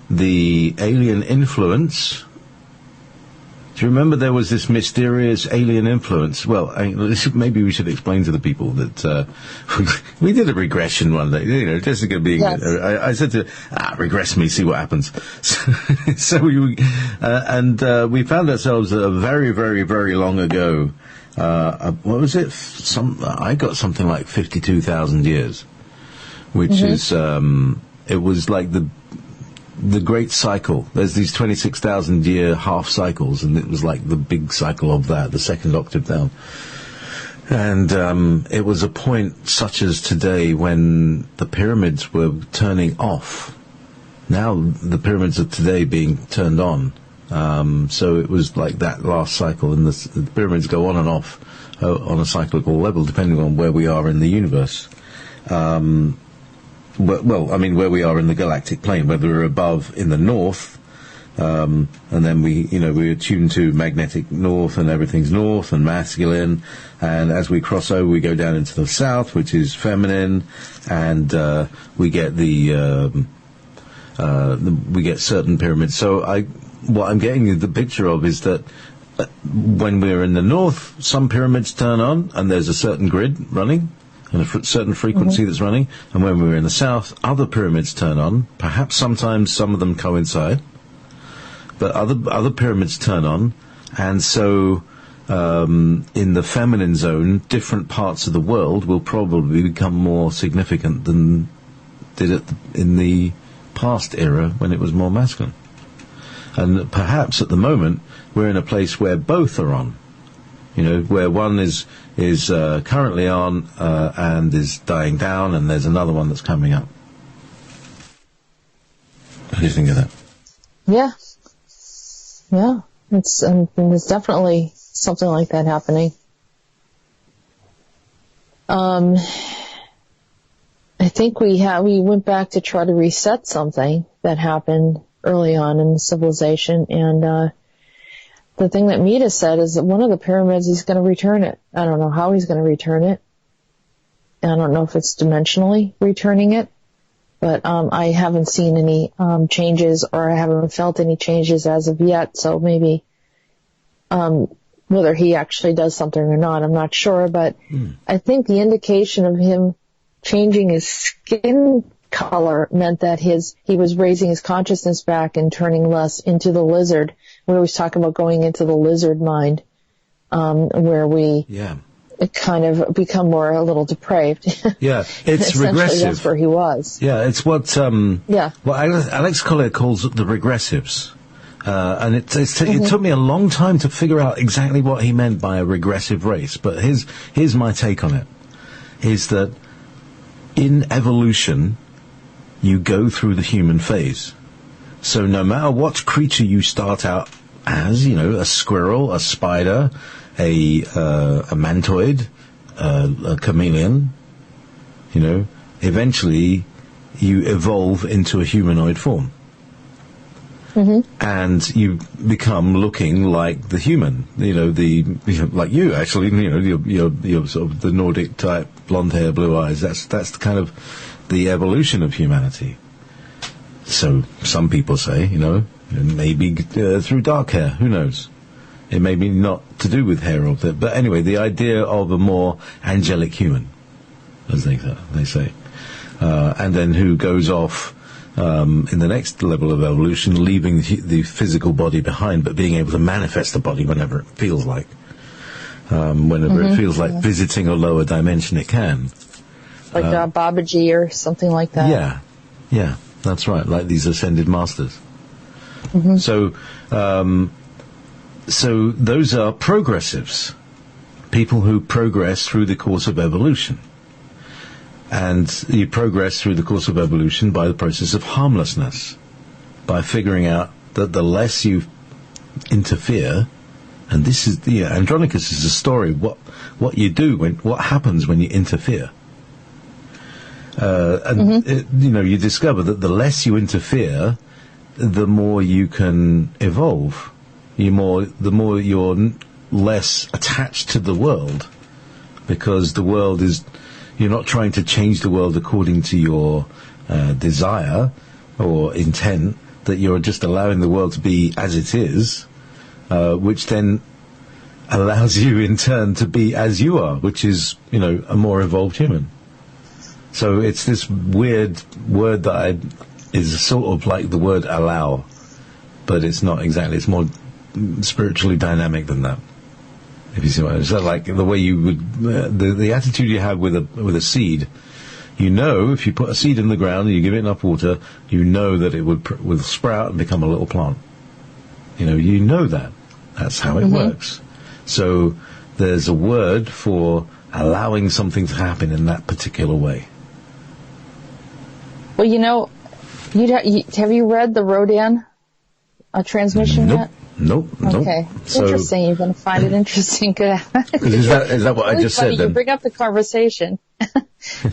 the alien influence. Do you remember there was this mysterious alien influence? Well, maybe we should explain to the people that we did a regression one day. Jessica being, yes. I said to regress me, see what happens. So we found ourselves very, very, very long ago. What was it? I got something like 52,000 years, which is it was like the great cycle. There's these 26,000 year half cycles, and it was like the big cycle of that, the second octave down. And it was a point such as today when the pyramids were turning off. Now the pyramids are today being turned on. So it was like that last cycle, and the pyramids go on and off on a cyclical level, depending on where we are in the universe. Well, I mean, where we are in the galactic plane, whether we're above in the north, and then we're attuned to magnetic north, and everything's north and masculine, and as we cross over, we go down into the south, which is feminine, and we get we get certain pyramids. So what I'm getting the picture of is that when we're in the north, some pyramids turn on, and there's a certain grid running, and a certain frequency that's running, and when we're in the south, other pyramids turn on. Perhaps sometimes some of them coincide, but other pyramids turn on, and so in the feminine zone, different parts of the world will probably become more significant than did it in the past era when it was more masculine. And perhaps at the moment we're in a place where both are on. Where one is currently on and is dying down, and there's another one that's coming up. What do you think of that? Yeah. There's definitely something like that happening. I think we went back to try to reset something that happened early on in the civilization, and the thing that Mita said is that one of the pyramids, he's going to return it. I don't know how he's going to return it. I don't know if it's dimensionally returning it, but I haven't seen any changes, or I haven't felt any changes as of yet. So maybe whether he actually does something or not, I'm not sure. But I think the indication of him changing his skin color meant that he was raising his consciousness back and turning less into the lizard. We always talk about going into the lizard mind, where we kind of become a little depraved. Yeah, it's regressive. That's where he was. Yeah, it's what Alex Collier calls the regressives. And it took me a long time to figure out exactly what he meant by a regressive race. But here's my take on it, is that in evolution, you go through the human phase. So no matter what creature you start out as, a squirrel, a spider, a mantoid, a chameleon, eventually you evolve into a humanoid form. And you become looking like the human, like you actually, you're sort of the Nordic type, blonde hair, blue eyes. That's the kind of the evolution of humanity. So some people say, maybe through dark hair, who knows? It may be not to do with hair or that, but anyway, the idea of a more angelic human, as they say, and then who goes off in the next level of evolution, leaving the physical body behind, but being able to manifest the body whenever it feels like. Whenever it feels like visiting a lower dimension, it can. Like Babaji or something like that. Yeah, that's right, like these ascended masters. So those are progressives, people who progress through the course of evolution. And you progress through the course of evolution by the process of harmlessness, by figuring out that the less you interfere, and this is Andronicus is a story of what you do what happens when you interfere. You discover that the less you interfere, the more you can evolve. The more you're less attached to the world, because the world is. You're not trying to change the world according to your desire or intent, that you're just allowing the world to be as it is, which then allows you in turn to be as you are, which is, a more evolved human. So it's this weird word that is sort of like the word allow, but it's not exactly. It's more spiritually dynamic than that. If you see what I mean. So like the way you would, the attitude you have with a seed, if you put a seed in the ground and you give it enough water, that it will sprout and become a little plant. That. That's how it works. So there's a word for allowing something to happen in that particular way. Well, have you read the Rhodan transmission yet? Nope. Okay. So, interesting. You're going to find it interesting. is that what I just funny. said then? You bring up the conversation,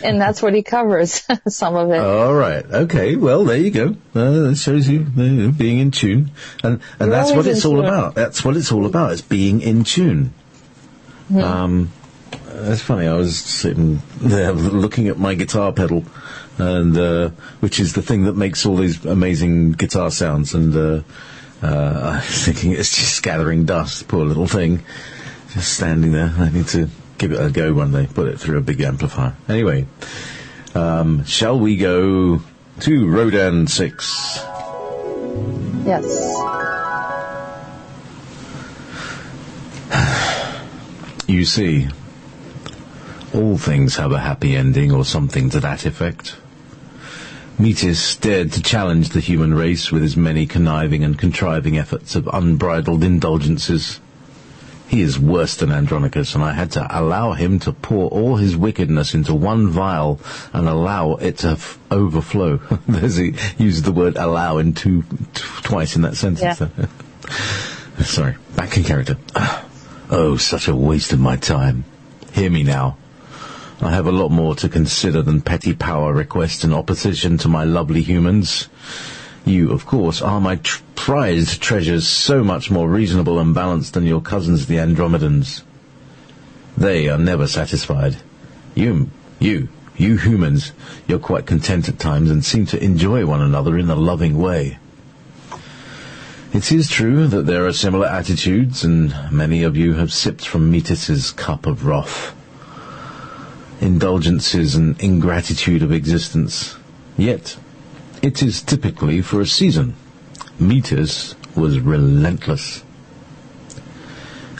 and that's what he covers, some of it. All right. Okay. Well, there you go. That shows you being in tune. And that's what it's all about. That's what it's all about. It's being in tune. Mm-hmm. That's funny. I was sitting there looking at my guitar pedal, and which is the thing that makes all these amazing guitar sounds, and I was thinking it's just gathering dust, poor little thing, just standing there. I need to give it a go one day, put it through a big amplifier. Anyway, shall we go to Rhodan 6? Yes. You see, all things have a happy ending or something to that effect. Metis dared to challenge the human race with his many conniving and contriving efforts of unbridled indulgences. He is worse than Andronicus, and I had to allow him to pour all his wickedness into one vial and allow it to overflow. He used the word allow twice in that sentence. Yeah. Sorry, back in character. Oh, such a waste of my time. Hear me now. I have a lot more to consider than petty power requests in opposition to my lovely humans. You, of course, are my prized treasures, so much more reasonable and balanced than your cousins the Andromedans. They are never satisfied. You humans, you're quite content at times and seem to enjoy one another in a loving way. It is true that there are similar attitudes, and many of you have sipped from Metis's cup of wrath. Indulgences and ingratitude of existence. Yet, it is typically for a season. Metis was relentless.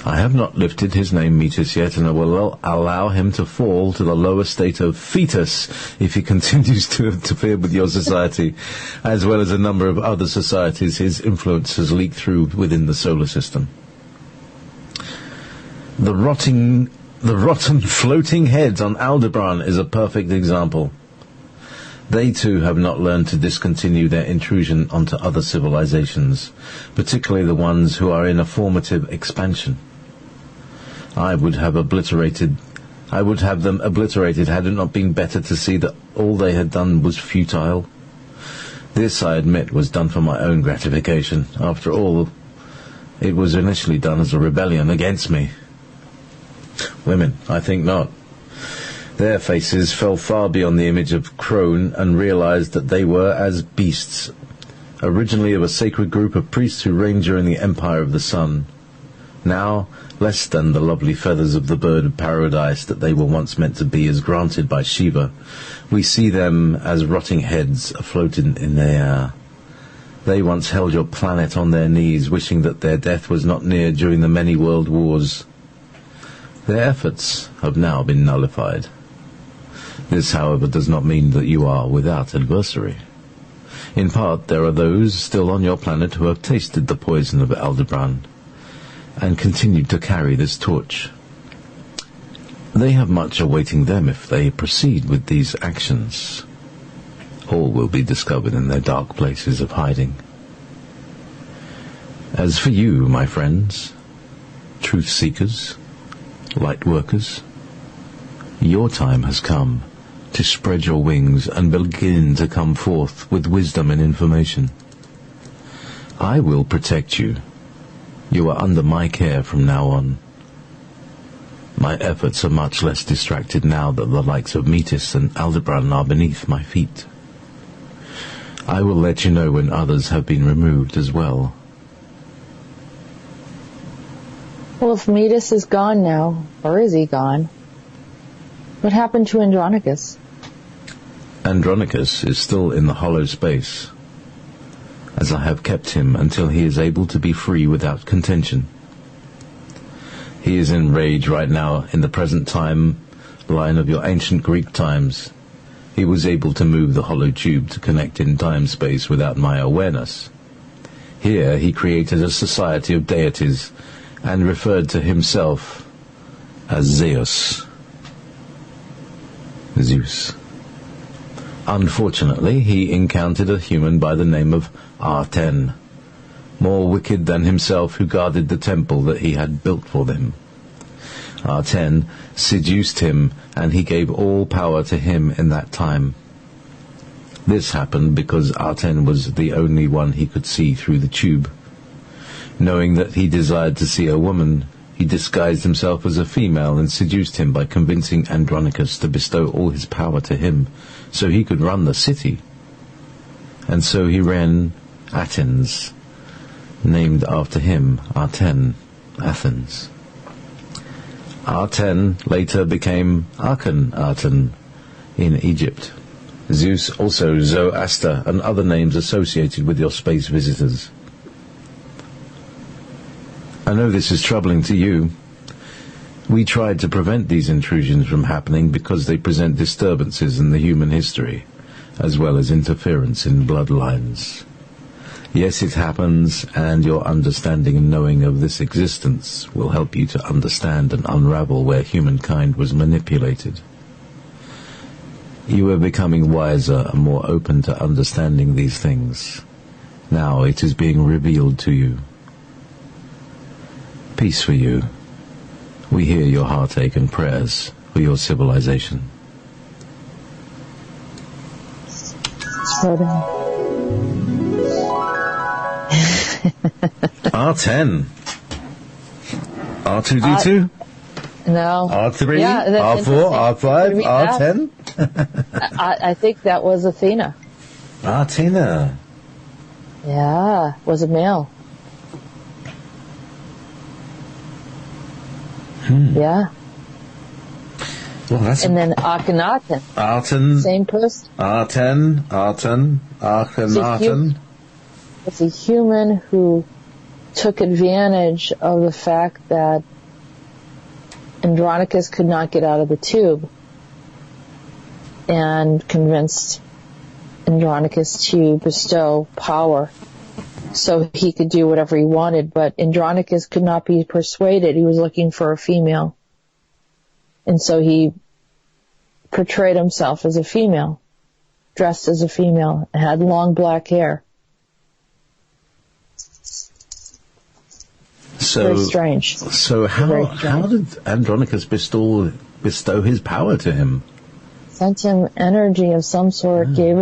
I have not lifted his name Metis yet, and I will allow him to fall to the lower state of fetus if he continues to interfere with your society, as well as a number of other societies his influence has leaked through within the solar system. The rotten floating heads on Aldebaran is a perfect example. They too have not learned to discontinue their intrusion onto other civilizations, particularly the ones who are in a formative expansion. I would have them obliterated had it not been better to see that all they had done was futile. This, I admit, was done for my own gratification. After all, it was initially done as a rebellion against me. Women, I think not. Their faces fell far beyond the image of crone and realized that they were as beasts, originally of a sacred group of priests who reigned during the empire of the sun. Now, less than the lovely feathers of the bird of paradise that they were once meant to be as granted by Shiva, we see them as rotting heads afloat in the air. They once held your planet on their knees, wishing that their death was not near during the many world wars. Their efforts have now been nullified. This, however, does not mean that you are without adversary. In part, there are those still on your planet who have tasted the poison of Aldebaran and continued to carry this torch. They have much awaiting them if they proceed with these actions. All will be discovered in their dark places of hiding. As for you, my friends, truth-seekers, light workers, your time has come to spread your wings and begin to come forth with wisdom and information. I will protect you. You are under my care from now on. My efforts are much less distracted now that the likes of Metis and Aldebaran are beneath my feet. I will let you know when others have been removed as well. Well, if Metis is gone now, or is he gone? What happened to Andronicus? Andronicus is still in the hollow space, as I have kept him until he is able to be free without contention. He is in rage right now in the present time line of your ancient Greek times. He was able to move the hollow tube to connect in time-space without my awareness. Here he created a society of deities and referred to himself as Zeus. Unfortunately, he encountered a human by the name of R10. more wicked than himself, who guarded the temple that he had built for them. Aten seduced him, and he gave all power to him in that time. This happened because Aten was the only one he could see through the tube. Knowing that he desired to see a woman, he disguised himself as a female and seduced him by convincing Andronicus to bestow all his power to him, so he could run the city. And so he ran Athens, named after him, Aten, Athens. Aten later became Akhenaten in Egypt. Zeus also Zoroaster and other names associated with your space visitors. I know this is troubling to you. We tried to prevent these intrusions from happening because they present disturbances in the human history, as well as interference in bloodlines. Yes, it happens, and your understanding and knowing of this existence will help you to understand and unravel where humankind was manipulated. You are becoming wiser and more open to understanding these things. Now it is being revealed to you. Peace for you. We hear your heartache and prayers for your civilization. Rhodan. R10. R2D2? No. R3? Yeah, that's R4? R5? R10? I think that was Athena. Athena. Yeah, was a male. Yeah. Well, that's and then Akhenaten. Aten. Same person. Aten. Akhenaten. It's a human who took advantage of the fact that Andronicus could not get out of the tube and convinced Andronicus to bestow power so he could do whatever he wanted, but Andronicus could not be persuaded. He was looking for a female. And so he portrayed himself as a female, dressed as a female, had long black hair. So, very strange. So how did Andronicus bestow his power to him? Sent him energy of some sort, gave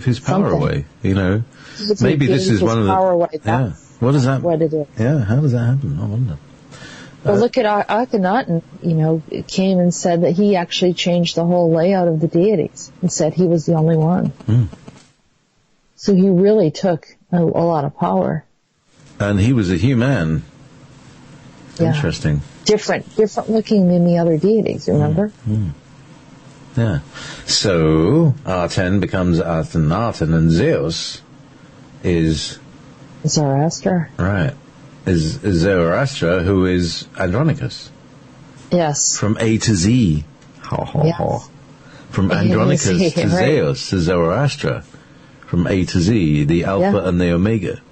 his power something away, Maybe this is one of the... Away. Yeah. What does that... What it is. Yeah, how does that happen? I wonder. Well, look at Akhenaten, it came and said that he actually changed the whole layout of the deities and said he was the only one. So he really took a lot of power. And he was a human. Yeah. Interesting. Different looking than the other deities, remember? Yeah. So, Aten becomes Akhenaten, and Zeus is... Zoroaster. Right. Is Zoroaster, who is Andronicus. Yes. From A to Z. From Andronicus to Zeus to Zoroaster. From A to Z, the Alpha and the Omega.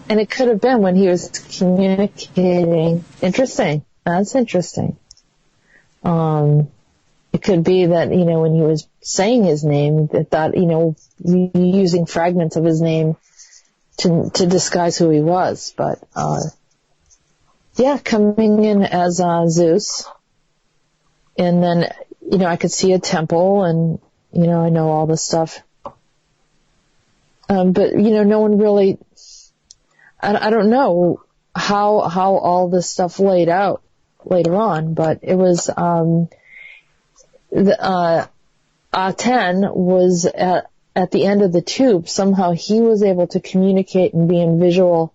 And it could have been when he was communicating. Interesting. That's interesting. It could be that, when he was saying his name, that, using fragments of his name to disguise who he was. But, coming in as Zeus. And then, I could see a temple and, I know all this stuff. But, no one really... I don't know how all this stuff laid out later on, but it was Aten was at the end of the tube. Somehow he was able to communicate and be in visual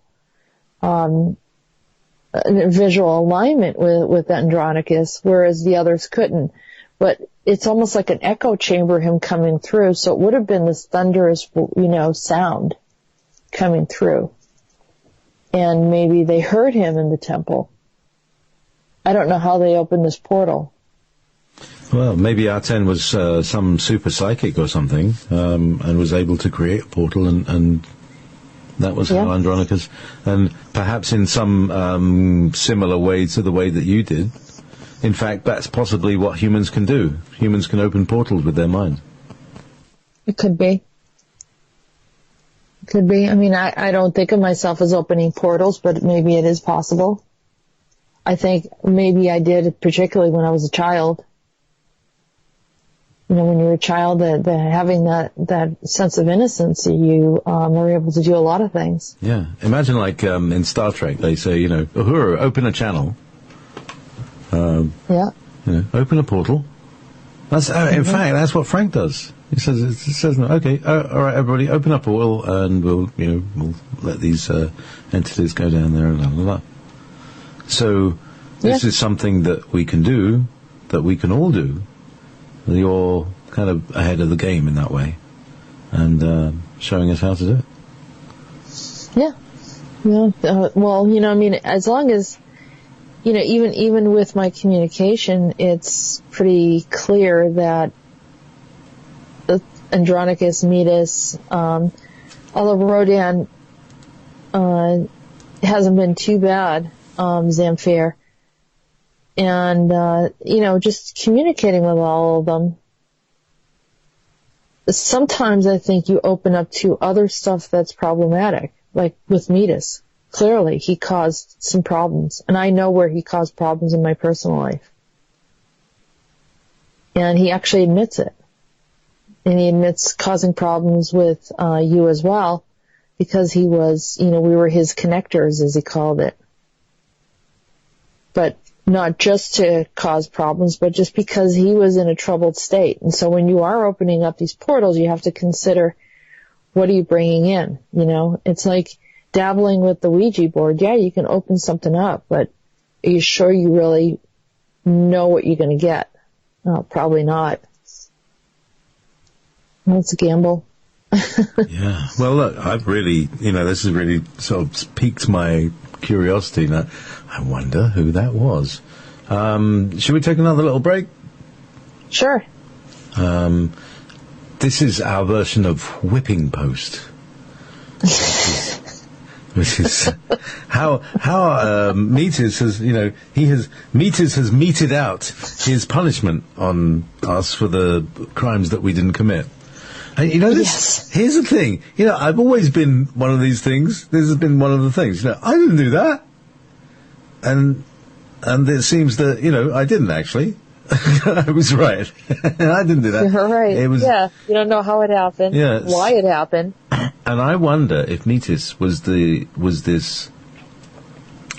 alignment with Andronicus, whereas the others couldn't. But it's almost like an echo chamber, him coming through. So it would have been this thunderous, sound coming through. And maybe they heard him in the temple. I don't know how they opened this portal. Well, maybe Aten was some super psychic or something, and was able to create a portal, and that was how Andronicus, and perhaps in some similar way to the way that you did. In fact, that's possibly what humans can do. Humans can open portals with their mind. It could be. Could be. I mean, I don't think of myself as opening portals, but maybe it is possible. I think maybe I did, particularly when I was a child. You know, when you're a child, having that sense of innocence, you are able to do a lot of things. Yeah. Imagine like in Star Trek, they say, you know, Uhura, open a channel. Yeah. You know, open a portal. That's in fact, that's what Frank does. He says, okay, all right, everybody, open up a portal, and we'll let these entities go down there, and blah, blah, blah. So this is something that we can do, that we can all do. You're kind of ahead of the game in that way, and showing us how to do it. Yeah. Yeah. Well, you know, I mean, as long as, you know, even with my communication, it's pretty clear that Andronicus, Metis, although Rhodan hasn't been too bad, Zamfir, and you know, just communicating with all of them. Sometimes I think you open up to other stuff that's problematic, like with Metis. Clearly, he caused some problems, and I know where he caused problems in my personal life. And he actually admits it. And he admits causing problems with you as well, because he was, you know, we were his connectors, as he called it. But not just to cause problems, but just because he was in a troubled state. And so when you are opening up these portals, you have to consider, what are you bringing in? You know, it's like dabbling with the Ouija board. Yeah, you can open something up, but are you sure you really know what you're going to get? Oh, probably not. Well, it's a gamble. Yeah. Well, look, I've really, you know, this has really sort of piqued my curiosity. Now, I wonder who that was. Should we take another little break? Sure. This is our version of whipping post. Which is how Metis has, you know, Metis has meted out his punishment on us for the crimes that we didn't commit. And you know, here's the thing, you know, I've always been one of these things. This has been one of the things, you know, I didn't do that. And it seems that, you know, I didn't actually. I was right. I didn't do that. You're right. It was, yeah. You don't know how it happened. Yeah, why it happened. And I wonder if Metis was this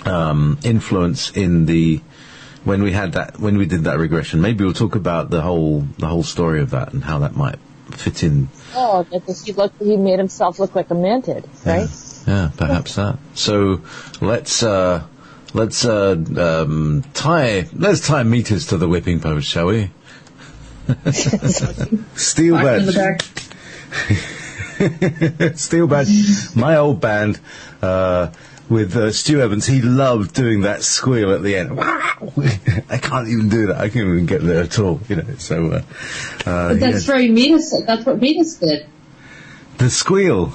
influence in when we did that regression. Maybe we'll talk about the whole story of that and how that might fit in. Oh, because he made himself look like a mantid, right? Yeah, perhaps that. So let's tie Metis to the whipping post, shall we? Steel badge. Steel badge. My old band with Stu Evans. He loved doing that squeal at the end. I can't even do that. I can't even get there at all. You know. So. But that's very Metis. That's what Metis did. The squeal.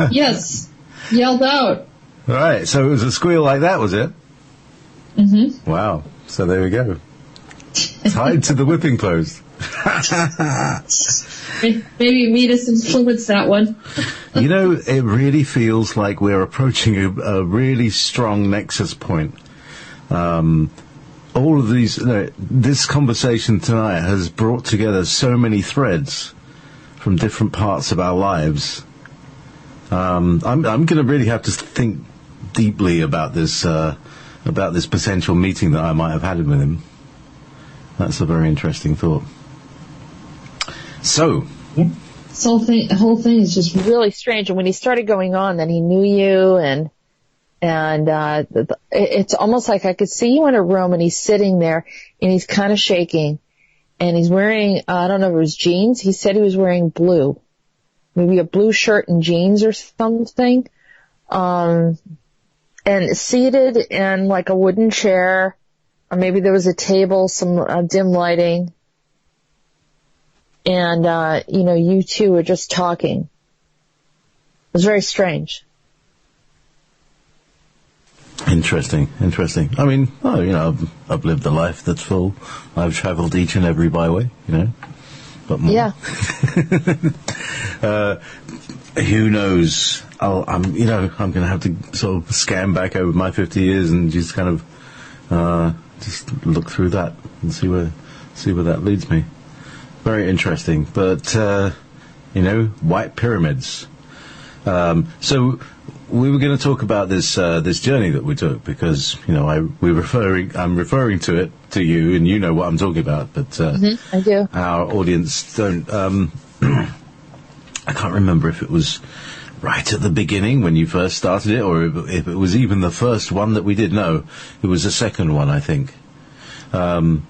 Yes. Yelled out. All right. So it was a squeal like that, was it? Mm-hmm. Wow. So there we go. Tied to the whipping post. Maybe Metis influenced that one. You know, it really feels like we're approaching a really strong nexus point. All of these, this conversation tonight has brought together so many threads from different parts of our lives. I'm going to really have to think deeply about this potential meeting that I might have had with him. That's a very interesting thought. So, this whole thing is just really strange. And when he started going on, then he knew you, and it's almost like I could see you in a room, and he's sitting there, and he's kind of shaking, and he's wearing, I don't know if it was jeans. He said he was wearing blue, maybe a blue shirt and jeans or something, and seated in like a wooden chair, or maybe there was a table, some dim lighting. And, you two were just talking. It was very strange. Interesting. I mean, I've lived a life that's full. I've travelled each and every byway, but more. Yeah. Who knows? I'm going to have to sort of scan back over my 50 years and just kind of just look through that and see where that leads me. Very interesting, but white pyramids. So we were going to talk about this journey that we took because I'm referring to it to you, and you know what I'm talking about, but I do. Our audience don't. I can't remember if it was right at the beginning when you first started it, or if it was even the first one that we did. No, it was the second one, I think. I've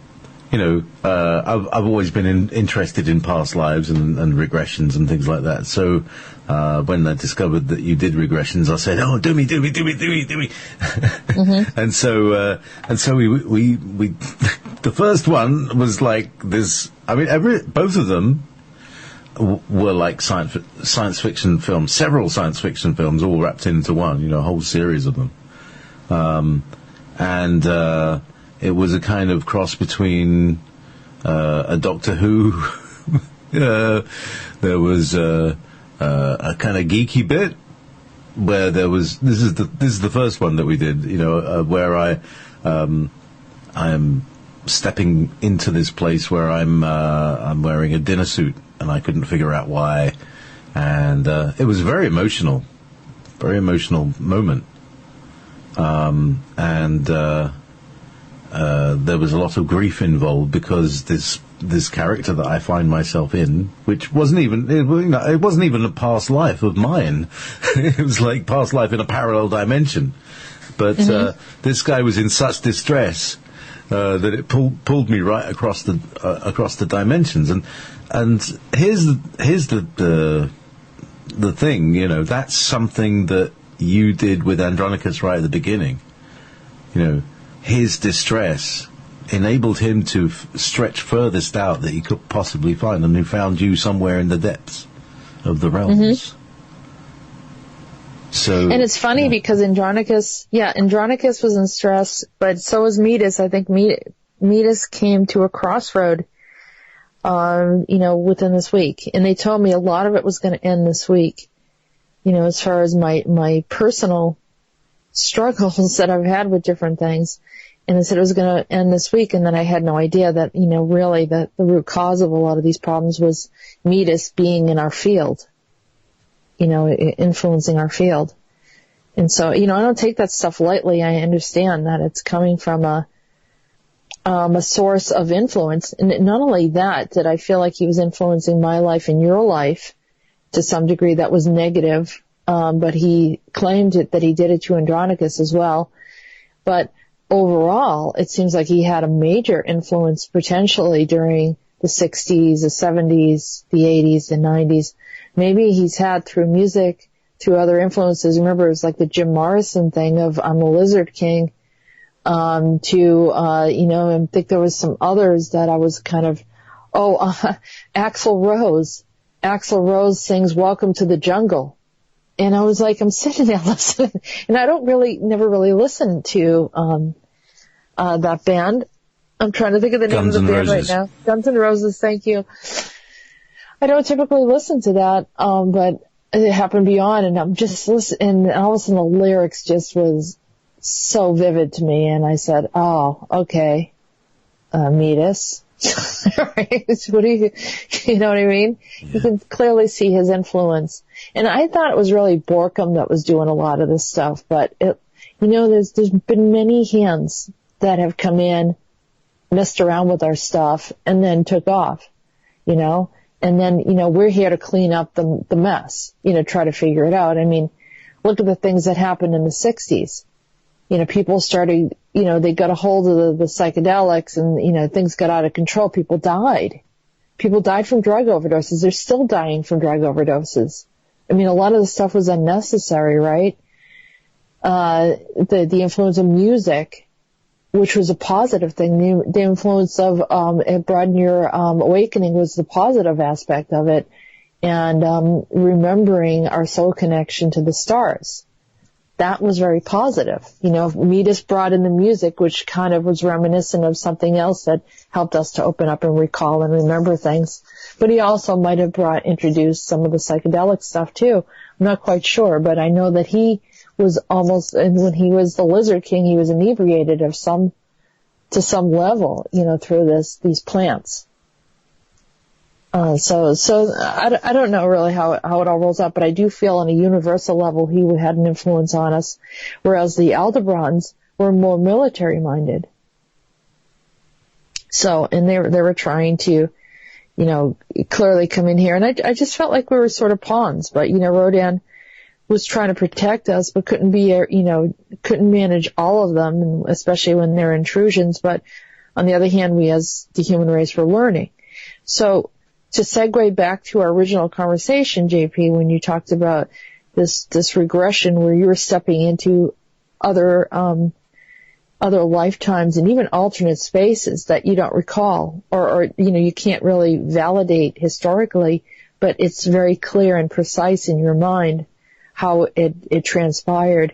always been interested in past lives and regressions and things like that. So when I discovered that you did regressions, I said, "Oh, do me." Mm-hmm. and so we the first one was like this. I mean, both of them were like science fiction films, several science fiction films, all wrapped into one. A whole series of them, and it was a kind of cross between a Doctor Who. There was a kind of geeky bit where there was. This is the first one that we did. Where I am stepping into this place where I'm wearing a dinner suit and I couldn't figure out why, and it was a very emotional moment, and there was a lot of grief involved because this character that I find myself in, which wasn't even a past life of mine. It was like past life in a parallel dimension. But this guy was in such distress that it pulled me right across the dimensions. And here's the thing, that's something that you did with Andronicus right at the beginning. His distress enabled him to stretch furthest out that he could possibly find, and he found you somewhere in the depths of the realms. Mm-hmm. So, and it's funny because Andronicus was in stress, but so was Metis. I think Metis came to a crossroad, within this week, and they told me a lot of it was going to end this week. As far as my personal struggles that I've had with different things. And they said it was going to end this week, and then I had no idea that, really that the root cause of a lot of these problems was Metis being in our field, influencing our field. And so, I don't take that stuff lightly. I understand that it's coming from a source of influence. And not only that I feel like he was influencing my life and your life to some degree that was negative, but he claimed that he did it to Andronicus as well. But overall, it seems like he had a major influence potentially during the 60s, the 70s, the 80s, the 90s. Maybe he's had through music, through other influences. Remember, it was like the Jim Morrison thing of I'm the Lizard King, I think there was some others that I was kind of, Axl Rose. Axl Rose sings Welcome to the Jungle. And I was like, I'm sitting there listening, and I never really listened to that band. I'm trying to think of the name of the band right now. Guns N' Roses, thank you. I don't typically listen to that, but it happened beyond, and I'm just listening, and all of a sudden the lyrics just was so vivid to me, and I said, oh, okay, Metis. Right? What do you know what I mean? Yeah. You can clearly see his influence. And I thought it was really Borkum that was doing a lot of this stuff, but there's been many hands that have come in, messed around with our stuff, and then took off, and then, we're here to clean up the mess, try to figure it out. I mean, look at the things that happened in the 60s. People started, they got a hold of the psychedelics and, things got out of control. People died. People died from drug overdoses. They're still dying from drug overdoses. I mean, a lot of the stuff was unnecessary, right? The influence of music, which was a positive thing. The influence of, Broaden Your Awakening was the positive aspect of it. And, remembering our soul connection to the stars. that was very positive. Midas brought in the music, which kind of was reminiscent of something else that helped us to open up and recall and remember things. But he also might have introduced some of the psychedelic stuff too. I'm not quite sure, but I know that he was almost, and when he was the Lizard King, he was inebriated to some level, through these plants. So I don't know really how it all rolls out, but I do feel on a universal level he had an influence on us, whereas the Aldebarans were more military minded. So, and they were trying to, clearly come in here, and I just felt like we were sort of pawns, but Rhodan was trying to protect us, but couldn't manage all of them, and especially when they're intrusions. But on the other hand, we as the human race were learning. So, to segue back to our original conversation, JP, when you talked about this regression where you were stepping into other lifetimes and even alternate spaces that you don't recall or you can't really validate historically, but it's very clear and precise in your mind how it transpired.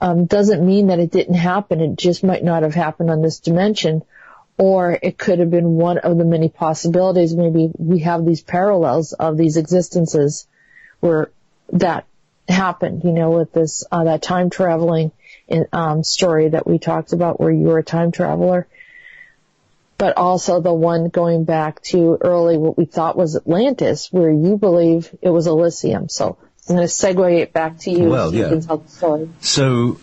Doesn't mean that it didn't happen. It just might not have happened on this dimension. Or it could have been one of the many possibilities. Maybe we have these parallels of these existences where that happened, with this, that time traveling story that we talked about where you were a time traveler. But also the one going back to early what we thought was Atlantis, where you believe it was Elysium. So I'm going to segue it back to you. Well, yeah. You can tell the story. So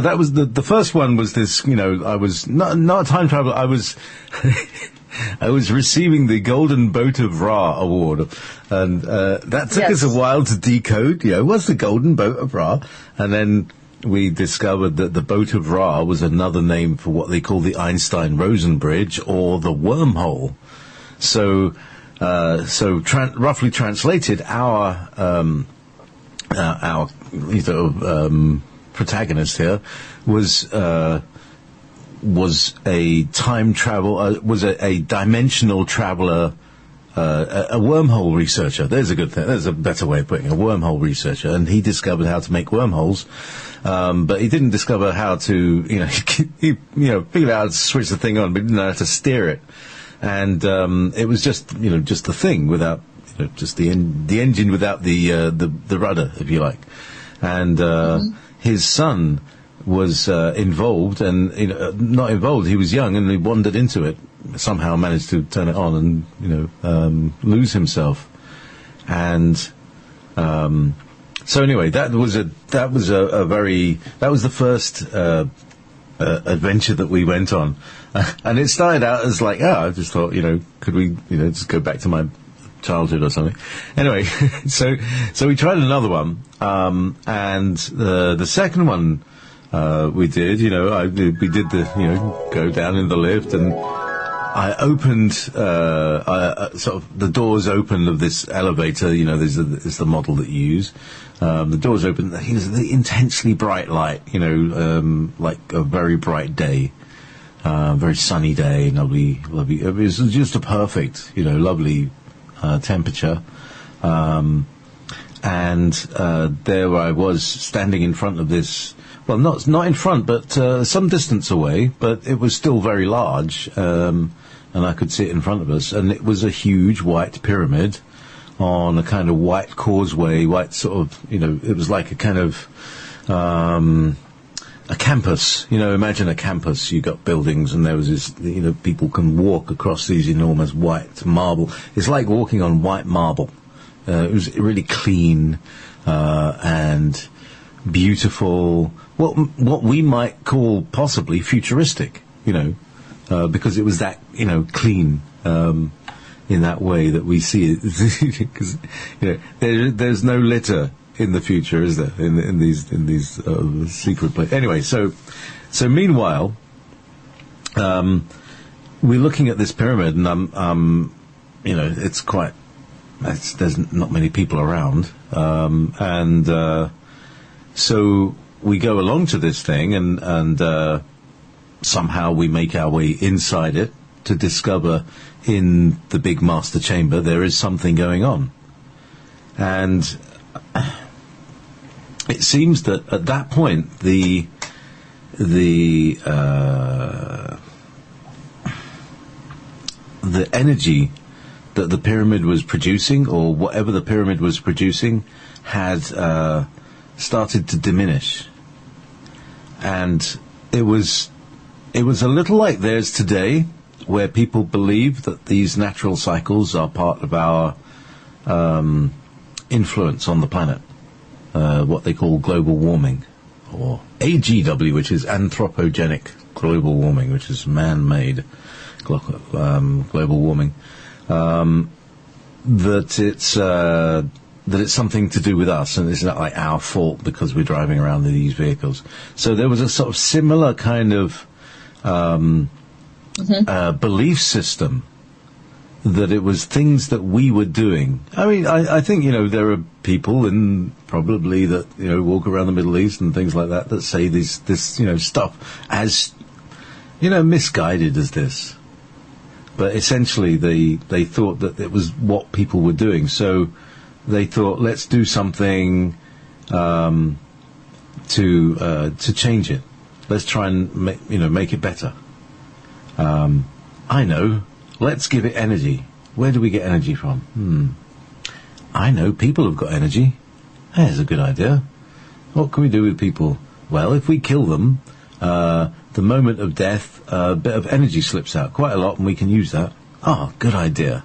that was the first one was this, I was not a time traveler. I was receiving the Golden Boat of Ra award, and that took us a while to decode. What's the Golden Boat of Ra? And then we discovered that the Boat of Ra was another name for what they call the Einstein-Rosen Bridge or the wormhole. So roughly translated, our protagonist here was a time travel, was a dimensional traveler, a wormhole researcher. There's a good thing. There's a better way of putting it, a wormhole researcher, and he discovered how to make wormholes. But he didn't discover how to, he figured out how to switch the thing on, but he didn't know how to steer it. And it was just the thing without, just the engine without the rudder, if you like. And his son was involved, and not involved. He was young, and he wandered into it. Somehow managed to turn it on, and lose himself. And so anyway, that was the first adventure that we went on. And it started out as like, I just thought, could we, just go back to my childhood or something. Anyway, so we tried another one, and the second one we did, we did the, go down in the lift, and I opened, sort of the doors opened of this elevator. There's the model that you use. The doors open. The intensely bright light. Like a very bright day. Very sunny day, lovely. It was just a perfect, lovely temperature. And there I was standing in front of this. Well, not in front, but some distance away. But it was still very large, and I could see it in front of us. And it was a huge white pyramid on a kind of white causeway, white sort of. It was like a kind of. A campus, imagine a campus. You got buildings, and there was this, people can walk across these enormous white marble. It's like walking on white marble. It was really clean and beautiful. What we might call possibly futuristic, because it was that, clean in that way that we see it. Because there's no litter in the future, is there? In these secret places. Anyway, so meanwhile, we're looking at this pyramid, and it's quite. There's not many people around, and so we go along to this thing, and somehow we make our way inside it to discover in the big master chamber there is something going on, and. it seems that at that point the energy that the pyramid was producing, or whatever the pyramid was producing, had started to diminish, and it was a little like theirs today, where people believe that these natural cycles are part of our influence on the planet, what they call global warming, or AGW, which is anthropogenic global warming, which is man-made global warming. That it's something to do with us, and it's not like our fault because we're driving around in these vehicles. So there was a sort of similar kind of belief system, that it was things that we were doing. I mean, I think, there are people probably that, walk around the Middle East and things like that say this, stuff as, misguided as this. But essentially they thought that it was what people were doing. So they thought, let's do something to change it. Let's try and make it better. I know. Let's give it energy. Where do we get energy from? I know. People have got energy. There's a good idea. What can we do with people? Well, if we kill them, the moment of death, a bit of energy slips out, quite a lot, and we can use that. Good idea.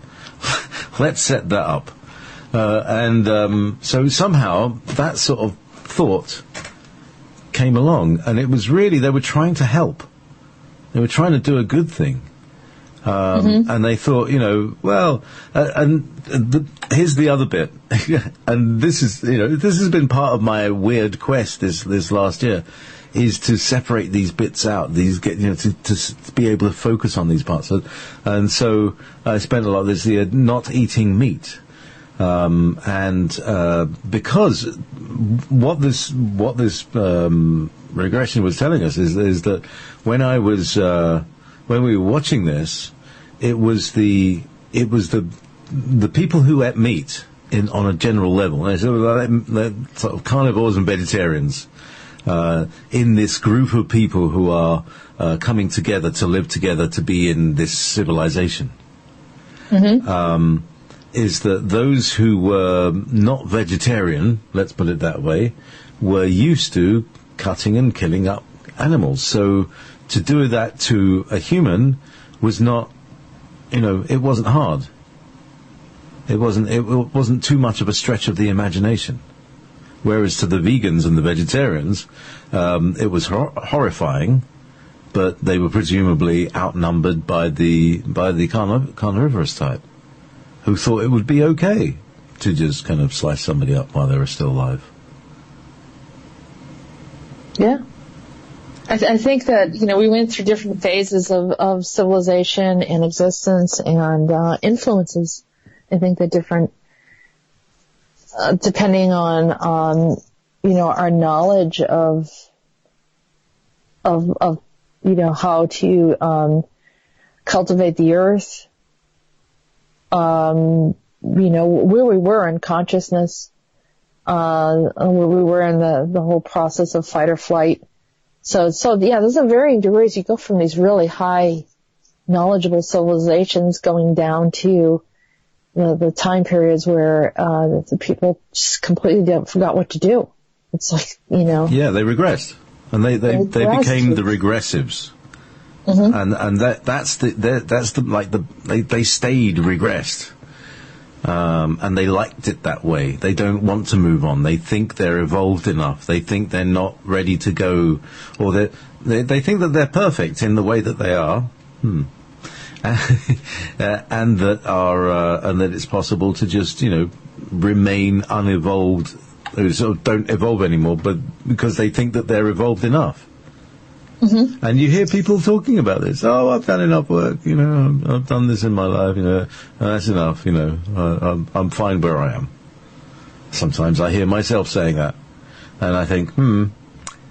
Let's set that up. So somehow that sort of thought came along, and it was really, they were trying to help. They were trying to do a good thing. And they thought, here's the other bit, and this is, this has been part of my weird quest this last year, is to separate these bits out, to be able to focus on these parts. And so I spent a lot of this year not eating meat. Because what this regression was telling us is that when we were watching this, it was the people who ate meat on a general level. They're sort of carnivores and vegetarians in this group of people who are coming together to live together to be in this civilization. Is that those who were not vegetarian, let's put it that way, were used to cutting and killing up animals. So to do that to a human was not, it wasn't hard. It wasn't too much of a stretch of the imagination. Whereas to the vegans and the vegetarians, it was horrifying, but they were presumably outnumbered by the carnivorous type, who thought it would be okay to just kind of slice somebody up while they were still alive. Yeah. I think that, we went through different phases of civilization and existence and influences. I think that different, depending on, our knowledge of how to cultivate the earth, where we were in consciousness, where we were in the whole process of fight or flight. So yeah, there's a varying degrees. You go from these really high knowledgeable civilizations going down to the time periods where the people just completely forgot what to do. It's like, Yeah, they regressed. And they became the regressives. And they stayed regressed. And they liked it that way. They don't want to move on. They think they're evolved enough. They think they're not ready to go, or they think that they're perfect in the way that they are, and that it's possible to just remain unevolved, sort of don't evolve anymore, but because they think that they're evolved enough. And you hear people talking about this. Oh, I've done enough work, I've done this in my life, that's enough, I'm fine where I am. Sometimes I hear myself saying that, and I think,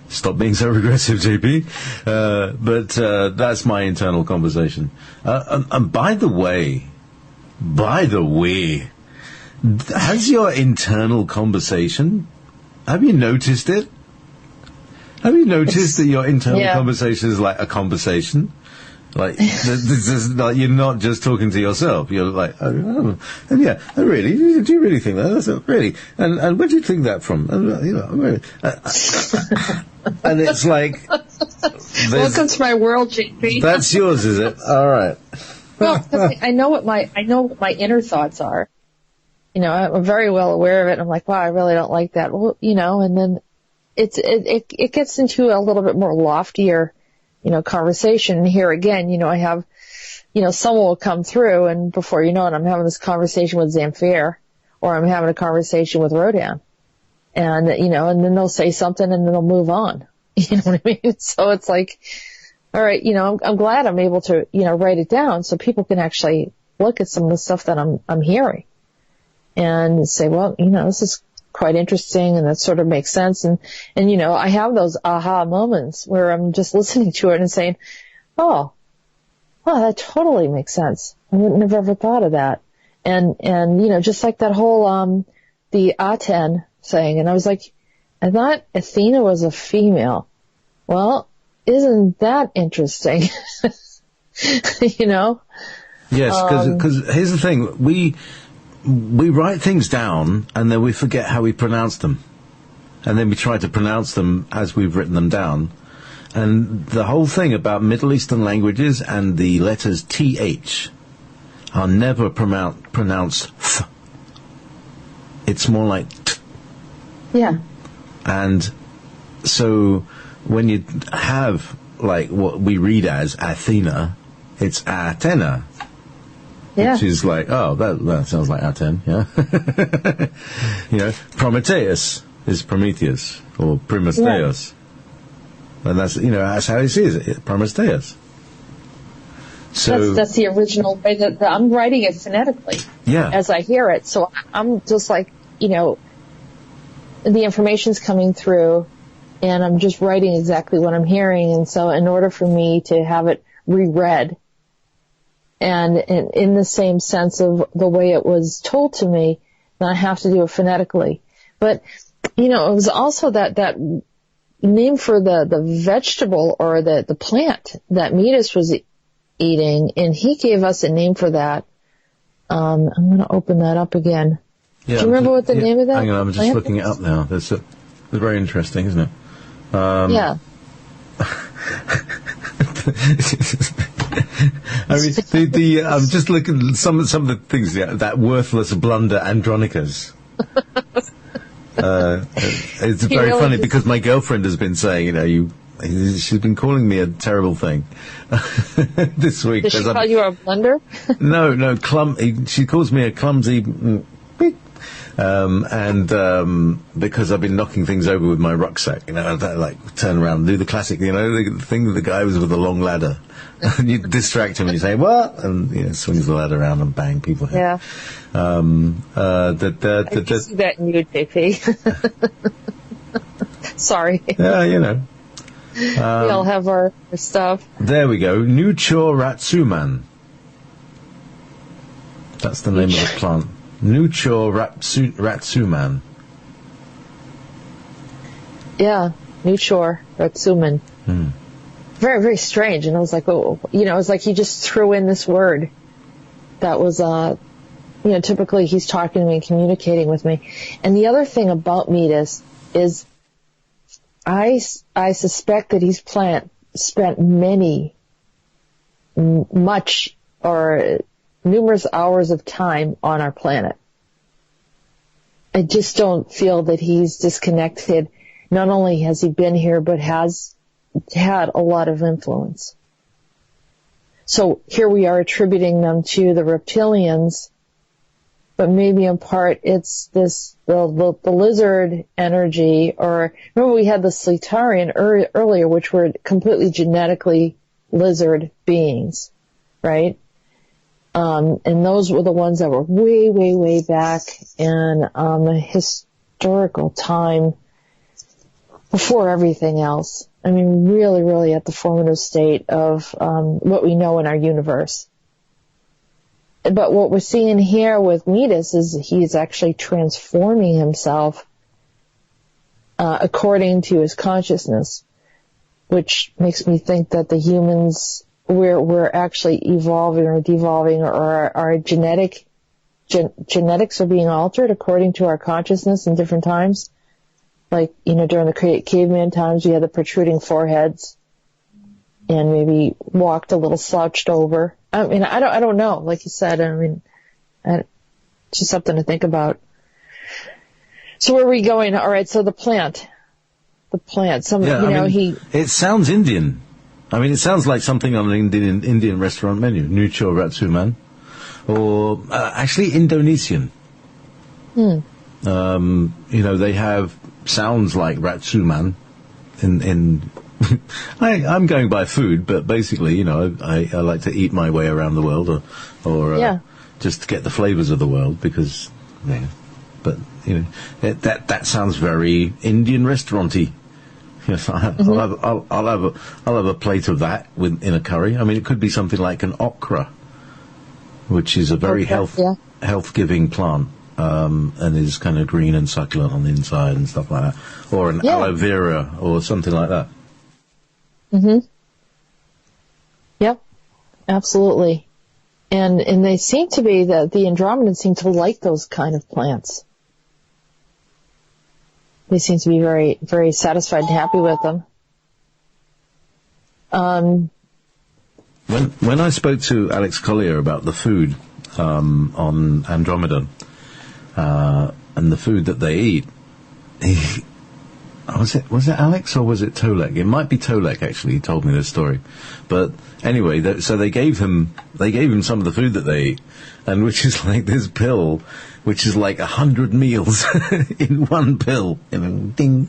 stop being so regressive, JP. But that's my internal conversation. And by the way, has your internal conversation Have you noticed it? Have you noticed that your internal conversation is like a conversation? Like, this is like you're not just talking to yourself. You're like, oh really? Do you really think that? That's really? And where do you think that from? Really. And it's like, welcome to my world, JP. That's yours, is it? All right. Well, I know what my inner thoughts are. I'm very well aware of it. I'm like, wow, I really don't like that. Well, and then it gets into a little bit more loftier, conversation. And here again, I have, someone will come through, and before you know it, I'm having this conversation with Zamfir, or I'm having a conversation with Rhodan. And, and then they'll say something and then they'll move on. You know what I mean? So it's like, all right, I'm glad I'm able to, write it down so people can actually look at some of the stuff that I'm hearing and say, well, this is quite interesting, and that sort of makes sense. And I have those aha moments where I'm just listening to it and saying, oh, that totally makes sense. I wouldn't have ever thought of that. And just like that whole, the Aten thing. And I was like, I thought Athena was a female. Well, isn't that interesting? Yes, because here's the thing. We write things down and then we forget how we pronounce them. And then we try to pronounce them as we've written them down. And the whole thing about Middle Eastern languages and the letters TH are never pronounced th. It's more like t. Yeah. And so when you have like what we read as Athena, it's Athena. Yeah. Which is like, oh, that sounds like Aten, yeah. Prometheus is Prometheus, or Primasteus. Yeah. And that's how he sees it, Prometheus. So that's the original way that I'm writing it phonetically. Yeah. As I hear it. So I'm just like, the information's coming through, and I'm just writing exactly what I'm hearing. And so in order for me to have it reread, and in the same sense of the way it was told to me, then I have to do it phonetically. But, it was also that name for the vegetable or the plant that Midas was eating, and he gave us a name for that. I'm going to open that up again. Yeah, do you remember what the name of that Hang on, I'm just looking it up now. It's very interesting, isn't it? Yeah. I mean, I'm just looking at some of the things. That worthless blunder, Andronicus. It's very funny because my girlfriend has been saying, she's been calling me a terrible thing this week. Did she call you a blunder? No, she calls me a clumsy. Because I've been knocking things over with my rucksack, like turn around and do the classic, the thing with the guy was with the long ladder. And you distract him and you say, what? And, swings the ladder around and bang people hit. Yeah. I can see that in you, JP. Sorry. Yeah, we all have our stuff. There we go. Nuchor Ratsuman. That's the name of the plant. Nuchor Ratsuman. Yeah, Nuchor Ratsuman. Very, very strange. And I was like, oh, it was like he just threw in this word that was, typically he's talking to me and communicating with me. And the other thing about Midas is I suspect that he's spent much or numerous hours of time on our planet. I just don't feel that he's disconnected. Not only has he been here, but has had a lot of influence. So here we are attributing them to the reptilians, but maybe in part it's the lizard energy, or remember we had the Sleetarian earlier, which were completely genetically lizard beings, right? And those were the ones that were way, way, way back in a historical time before everything else. I mean, really, really at the formative state of what we know in our universe. But what we're seeing here with Midas is he's actually transforming himself according to his consciousness, which makes me think that the humans, we're actually evolving or devolving, or our genetics are being altered according to our consciousness in different times. Like, during the caveman times, we had the protruding foreheads and maybe walked a little slouched over. I mean, I don't know. Like you said, it's just something to think about. So where are we going? All right. So the plant. It sounds Indian. I mean, it sounds like something on an Indian restaurant menu. Nucho Ratsuman. Or, actually Indonesian. They have sounds like Ratsuman in I'm going by food, but basically, I like to eat my way around the world or just to get the flavors of the world because, but, that sounds very Indian restaurant-y. Yes, I'll have a plate of that in a curry. I mean, it could be something like an okra, which is a very health-giving plant, and is kind of green and succulent on the inside and stuff like that, or an aloe vera or something like that. Yep, absolutely. And they seem to be the Andromedans seem to like those kind of plants. They seem to be very, very satisfied and happy with them. When I spoke to Alex Collier about the food on Andromeda and the food that they eat, was it Alex or was it Tolek? It might be Tolek, actually. He told me this story, but anyway, so they gave him some of the food that they eat, and which is like this pill, which is like 100 meals in one pill, ding.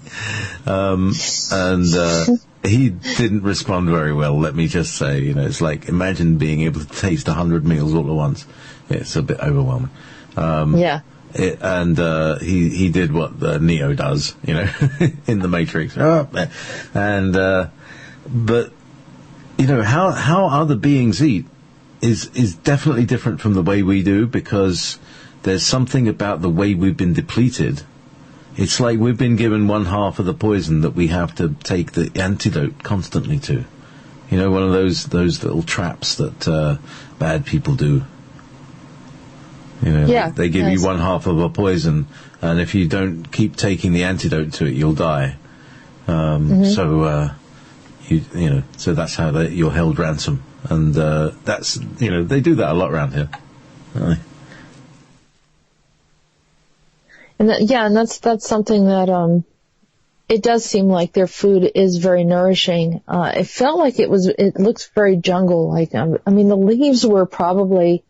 He didn't respond very well. Let me just say, it's like imagine being able to taste 100 meals all at once. It's a bit overwhelming. He did what Neo does, in the Matrix. But how other beings eat is definitely different from the way we do, because there's something about the way we've been depleted. It's like we've been given one half of the poison that we have to take the antidote constantly to. One of those little traps that bad people do. They give you one half of a poison, and if you don't keep taking the antidote to it, you'll die. So that's how you're held ransom, and that's they do that a lot around here. And that's something that it does seem like their food is very nourishing. It felt like it looks very jungle-like. The leaves were probably,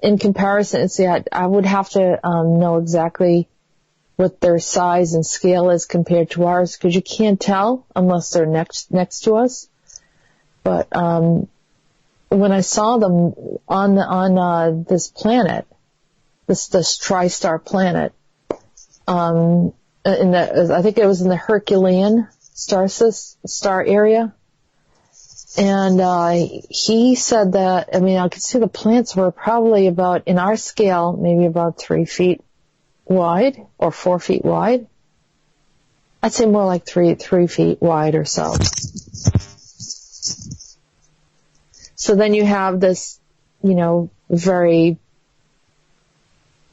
in comparison, I would have to know exactly what their size and scale is compared to ours, because you can't tell unless they're next to us. But when I saw them on this planet, this tri-star planet, I think it was in the Herculean star area, and he said that, I could see the plants were probably about, in our scale, maybe about 3 feet wide or 4 feet wide. I'd say more like 3 feet wide or so. So then you have this, very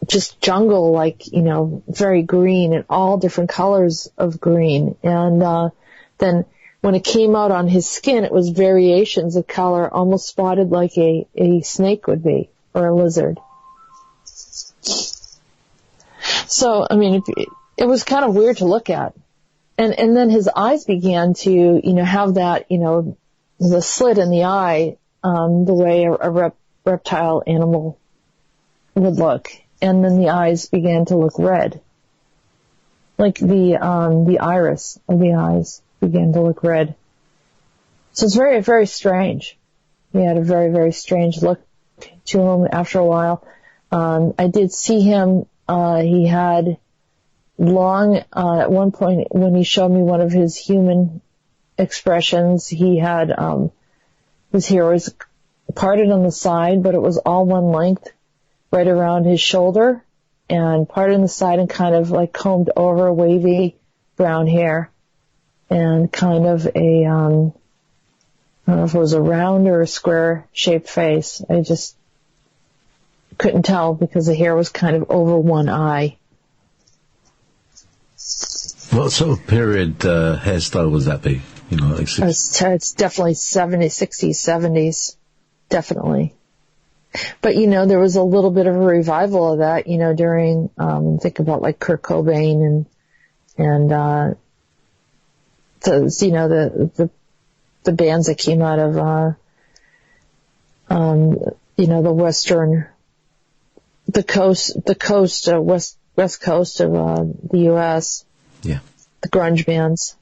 just jungle, like, very green and all different colors of green. And then when it came out on his skin, it was variations of color, almost spotted like a snake would be, or a lizard. So, it was kind of weird to look at. And then his eyes began to, have that, the slit in the eye, the way a reptile animal would look. And then the eyes began to look red. Like the iris of the eyes began to look red. So it's very, very strange. He had a very, very strange look to him after a while. I did see him, he had long, at one point when he showed me one of his human expressions, he had, his hair was parted on the side, but it was all one length, right around his shoulder, and parted on the side and kind of like combed over, wavy, brown hair and kind of a, I don't know if it was a round or a square shaped face. I just couldn't tell because the hair was kind of over one eye. What sort of period hairstyle would that be? You know, like it's definitely 70s, 60s, 70s. Definitely. But, you know, there was a little bit of a revival of that, you know, during, think about like Kurt Cobain and you know, the bands that came out of, you know, the west coast of, the U.S. Yeah. The grunge bands.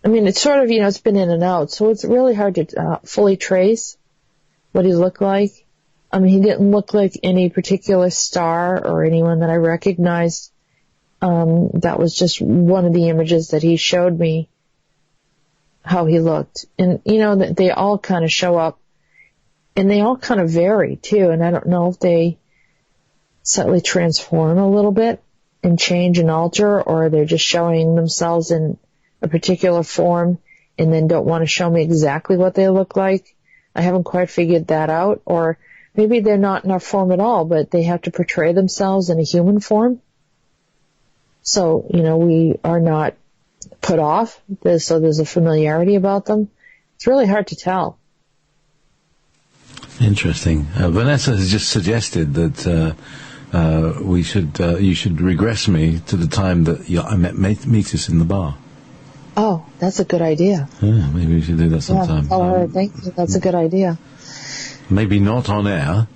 I mean, it's sort of, you know, it's been in and out, so it's really hard to fully trace what he looked like. I mean, he didn't look like any particular star or anyone that I recognized. That was just one of the images that he showed me how he looked. And, you know, they all kind of show up, and they all kind of vary, too, and I don't know if they slightly transform a little bit and change and alter, or they're just showing themselves in a particular form and then don't want to show me exactly what they look like. I haven't quite figured that out. Or maybe they're not in our form at all, but they have to portray themselves in a human form. So, you know, we are not put off, so there's a familiarity about them. It's really hard to tell. Interesting. Vanessa has just suggested that you should regress me to the time that I met Metis in the bar. Oh, that's a good idea. Yeah, maybe we should do that sometime. I think that's a good idea. Maybe not on air,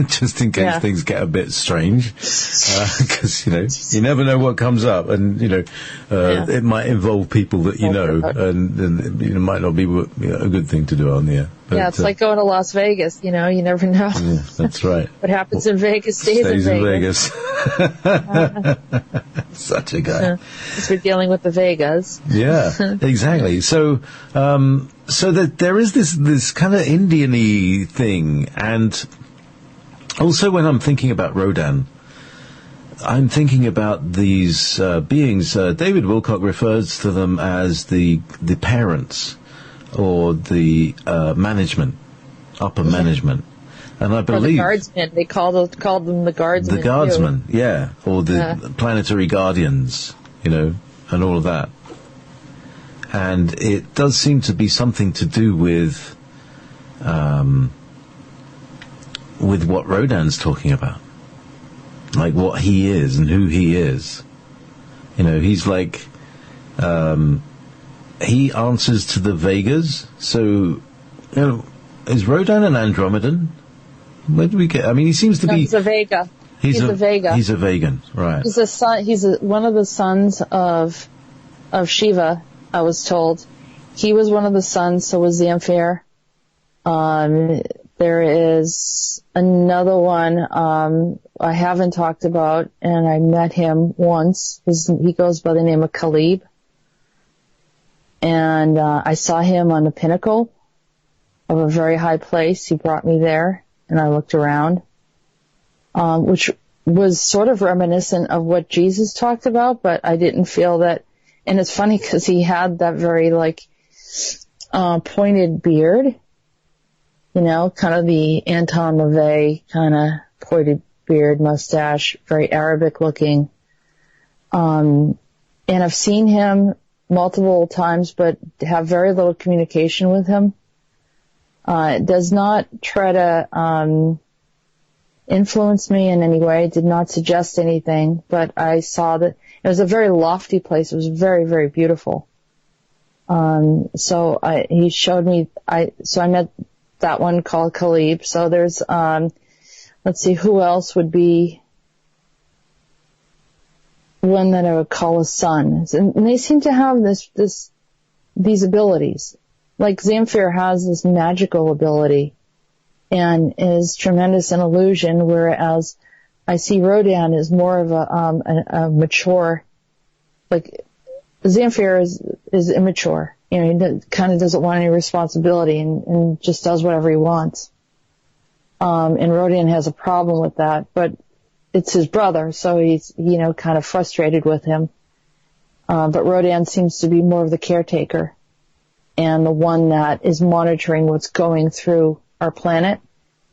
just in case things get a bit strange, because you know you never know what comes up, and you know it might involve people that you know, and it might not be a good thing to do on the air. But, yeah, it's like going to Las Vegas. You know, you never know. Yeah, that's right. What happens in Vegas stays in Vegas. Such a guy. Because we're dealing with the Vegas. Yeah, exactly. So that there is this kind of Indian-y thing, and also when I'm thinking about Rhodan, I'm thinking about these beings. David Wilcock refers to them as the parents or the management, upper management. And I believe... Or the guardsmen. They called them the guardsmen. The guardsmen, yeah. Or the planetary guardians, you know, and all of that. And it does seem to be something to do with what Rhodan's talking about. Like what he is and who he is. You know, he's like... he answers to the Vegas. So, you know, is Rhodan an Andromedan? Where do we get? I mean, he seems to be. He's a Vega. He's a Vega. He's a Vegan, right? He's a son. One of the sons of Shiva. I was told he was one of the sons. So was Zamfir. There is another one I haven't talked about, and I met him once. He goes by the name of Khalib, and I saw him on the pinnacle of a very high place. He brought me there. And I looked around, which was sort of reminiscent of what Jesus talked about, but I didn't feel that. And it's funny because he had that very pointed beard, you know, kind of the Anton LaVey kind of pointed beard, mustache, very Arabic looking. And I've seen him multiple times, but have very little communication with him. It does not try to influence me in any way. It did not suggest anything, but I saw that it was a very lofty place. It was very, very beautiful. He showed me. I met that one called Khalib. So there's let's see, who else would be one that I would call a son. And they seem to have these abilities. Like Zamfir has this magical ability and is tremendous in illusion, whereas I see Rhodan as more of a mature, like Zamfir is immature. You know, he kind of doesn't want any responsibility and just does whatever he wants. And Rhodan has a problem with that, but it's his brother, so he's, you know, kind of frustrated with him. But Rhodan seems to be more of the caretaker and the one that is monitoring what's going through our planet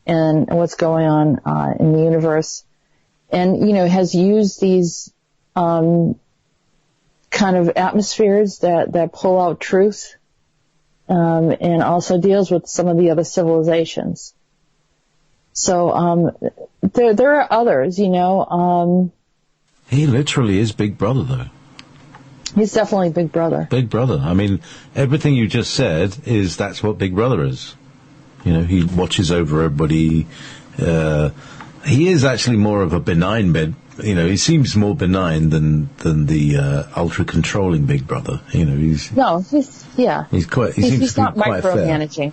and what's going on in the universe. And, has used these kind of atmospheres that pull out truth, and also deals with some of the other civilizations. So there are others, He literally is Big Brother, though. He's definitely Big Brother. Big Brother. I mean, everything you just said that's what Big Brother is. He watches over everybody. He is actually more of a benign he seems more benign than the ultra controlling Big Brother. He's not micromanaging.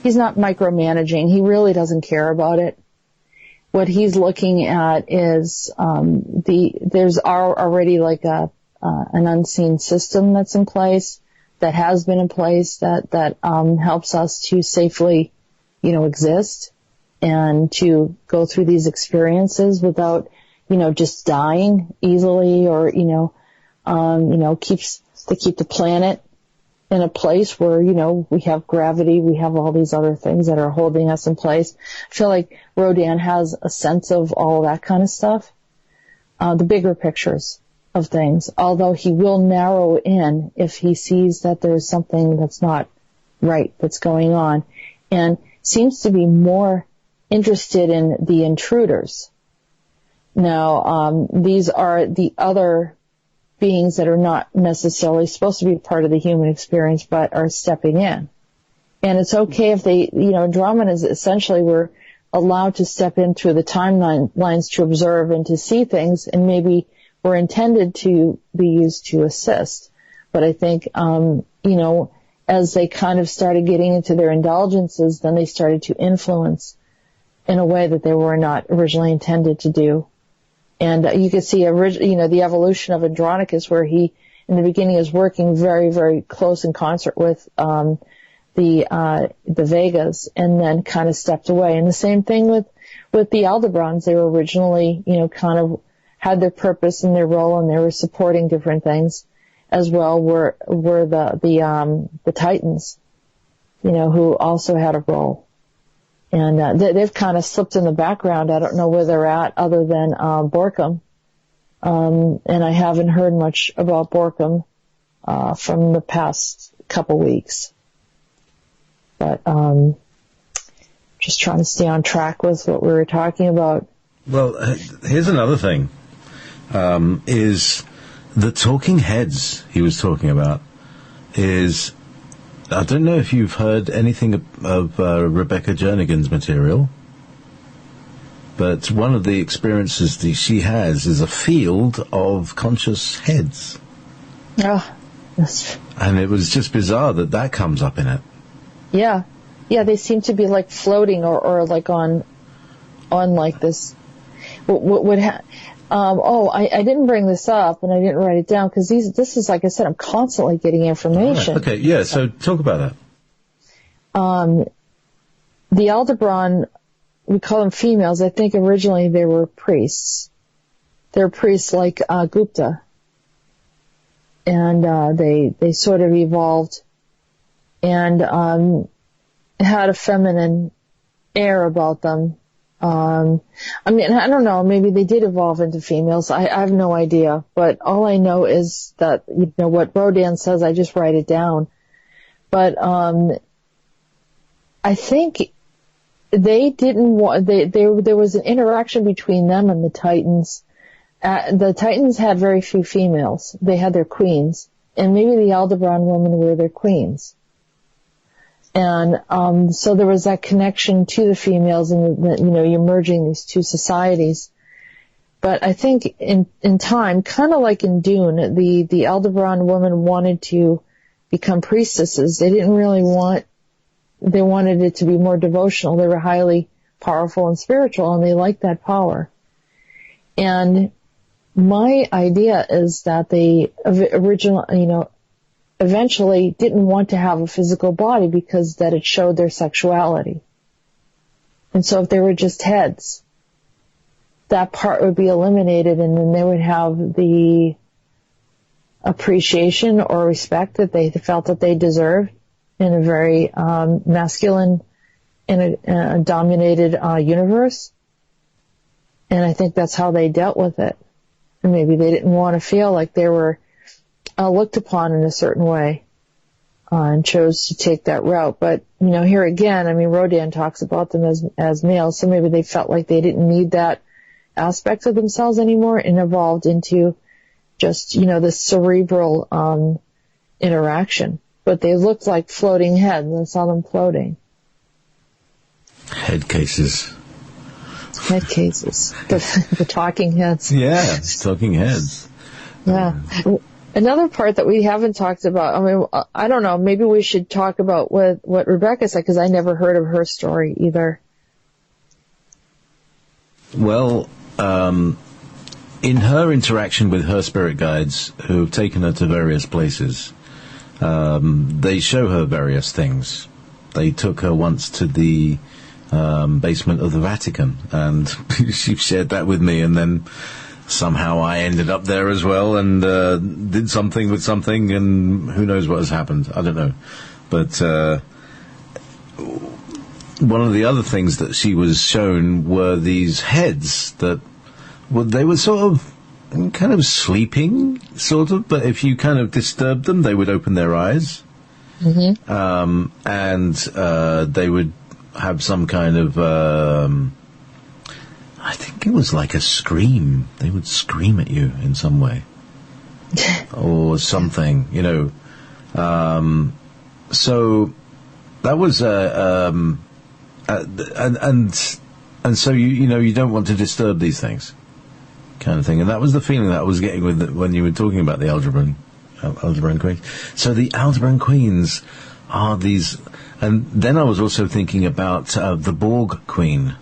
He's not micromanaging. He really doesn't care about it. What he's looking at is there's already like an unseen system that's in place, that has been in place, that helps us to safely, exist and to go through these experiences without, just dying easily, or keep the planet in a place where, we have gravity, we have all these other things that are holding us in place. I feel like Rhodan has a sense of all that kind of stuff, the bigger pictures of things, although he will narrow in if he sees that there's something that's not right that's going on, and seems to be more interested in the intruders. Now, these are the other beings that are not necessarily supposed to be part of the human experience, but are stepping in. And it's okay if they, Andromedans essentially were allowed to step in through the timelines to observe and to see things, and maybe were intended to be used to assist. But I think, as they kind of started getting into their indulgences, then they started to influence in a way that they were not originally intended to do. And you can see, the evolution of Andronicus, where he, in the beginning, is working very, very close in concert with the Vegas, and then kind of stepped away. And the same thing with the Aldebarans. They were originally, kind of had their purpose and their role, and they were supporting different things. As well were the Titans, who also had a role. And they've kind of slipped in the background. I don't know where they're at, other than Borkum. And I haven't heard much about Borkum from the past couple weeks. But just trying to stay on track with what we were talking about. Well, here's another thing, is the talking heads he was talking about is, I don't know if you've heard anything of Rebecca Jernigan's material, but one of the experiences that she has is a field of conscious heads. Oh, yes. And it was just bizarre that comes up in it. Yeah. Yeah, they seem to be like floating or like on like this. I didn't bring this up, and I didn't write it down, because this is, like I said, I'm constantly getting information. Right. Okay, yeah, so talk about that. The Aldebaran, we call them females. I think originally they were priests. They're priests like Gupta. And they sort of evolved and had a feminine air about them. I don't know, maybe they did evolve into females. I have no idea. But all I know is that, what Rhodan says, I just write it down. But I think they didn't want, there was an interaction between them and the Titans. The Titans had very few females. They had their queens. And maybe the Aldebaran women were their queens. And so there was that connection to the females, and you're merging these two societies. But I think in time, kind of like in Dune, the Aldebaran women wanted to become priestesses. They didn't really they wanted it to be more devotional. They were highly powerful and spiritual, and they liked that power. And my idea is that they eventually didn't want to have a physical body, because that it showed their sexuality. And so if they were just heads, that part would be eliminated, and then they would have the appreciation or respect that they felt that they deserved in a very masculine and a dominated universe. And I think that's how they dealt with it. And maybe they didn't want to feel like they were looked upon in a certain way and chose to take that route. But, here again, Rhodan talks about them as males, so maybe they felt like they didn't need that aspect of themselves anymore and evolved into just, this cerebral interaction. But they looked like floating heads. I saw them floating. Head cases. Head cases. The talking heads. Yeah, talking heads. Yeah. Another part that we haven't talked about, I don't know, maybe we should talk about what Rebecca said, because I never heard of her story either. Well, in her interaction with her spirit guides, who have taken her to various places, they show her various things. They took her once to the basement of the Vatican, and she shared that with me, and then somehow I ended up there as well and did something with something, and who knows what has happened. I don't know. But one of the other things that she was shown were these heads that they were sort of kind of sleeping, sort of, but if you kind of disturbed them, they would open their eyes. Mm-hmm. And they would have some kind of I think it was like a scream. They would scream at you in some way. Or something, so that was and so you don't want to disturb these things, kind of thing. And that was the feeling that I was getting when you were talking about the Aldebaran Queens. So the Aldebaran Queens are these, and then I was also thinking about the Borg Queen,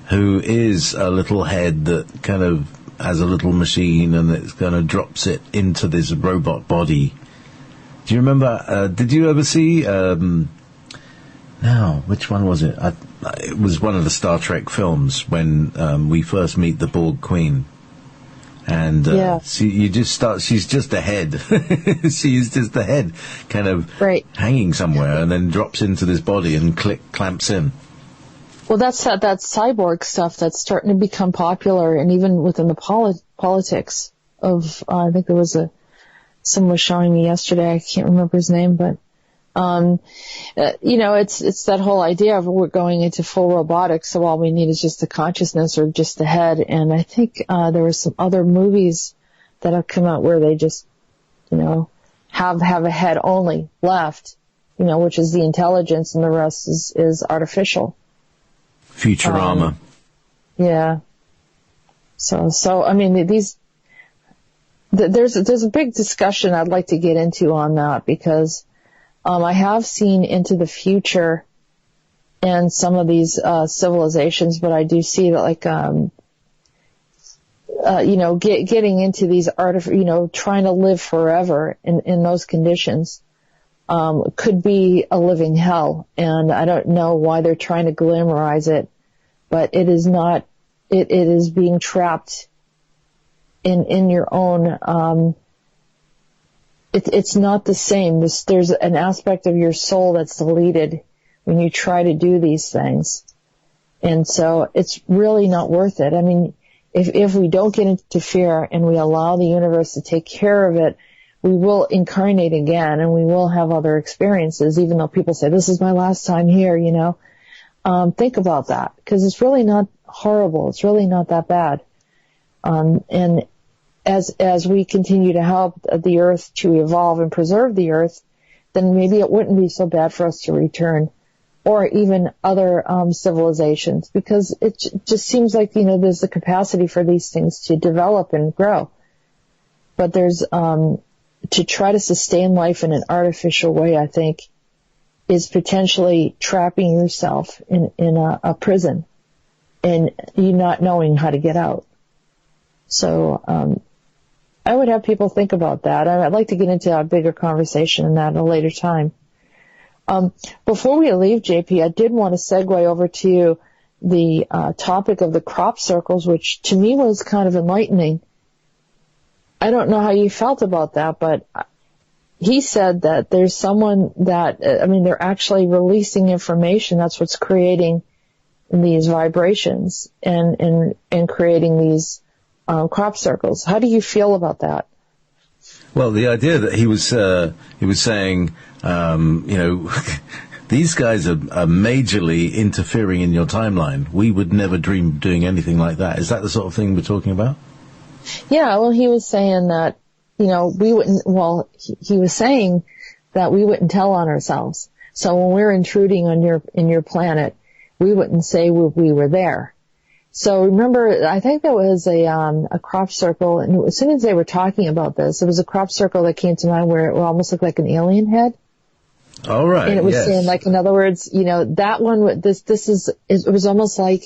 who is a little head that kind of has a little machine, and it kind of drops it into this robot body. Do you remember, did you ever see, which one was it? It was one of the Star Trek films when we first meet the Borg Queen. And she's just a head. She is just a head, kind of hanging somewhere, and then drops into this body and clamps in. Well, that's that cyborg stuff that's starting to become popular, and even within the politics of, I think there was someone was showing me yesterday, I can't remember his name, but, it's that whole idea of we're going into full robotics, so all we need is just the consciousness or just the head. And I think, there were some other movies that have come out where they just, have a head only left, which is the intelligence, and the rest is artificial. Futurama. Yeah. So, there's a big discussion I'd like to get into on that, because, I have seen into the future in some of these, civilizations, but I do see that getting into these trying to live forever in those conditions, could be a living hell. And I don't know why they're trying to glamorize it, but it is not, it is being trapped in your own, it's not the same. There's an aspect of your soul that's deleted when you try to do these things. And so it's really not worth it. If we don't get into fear and we allow the universe to take care of it, we will incarnate again, and we will have other experiences, even though people say, this is my last time here, Think about that, because it's really not horrible. It's really not that bad. And as we continue to help the earth to evolve and preserve the earth, then maybe it wouldn't be so bad for us to return, or even other civilizations, because it just seems like, there's the capacity for these things to develop and grow. But there's to try to sustain life in an artificial way, I think, is potentially trapping yourself in a prison and you not knowing how to get out. So I would have people think about that. I'd like to get into a bigger conversation in that at a later time. Before we leave, JP, I did want to segue over to the topic of the crop circles, which to me was kind of enlightening. I don't know how you felt about that, but he said that there's someone that, they're actually releasing information. That's what's creating these vibrations and creating these crop circles. How do you feel about that? Well, the idea that he was saying, these guys are majorly interfering in your timeline. We would never dream of doing anything like that. Is that the sort of thing we're talking about? Yeah, well, he was saying that, he was saying that we wouldn't tell on ourselves. So when we're intruding on in your planet, we wouldn't say we were there. So remember, I think there was a crop circle, and as soon as they were talking about this, it was a crop circle that came to mind where it almost looked like an alien head. All right. And it was saying, like, in other words, that one, it was almost like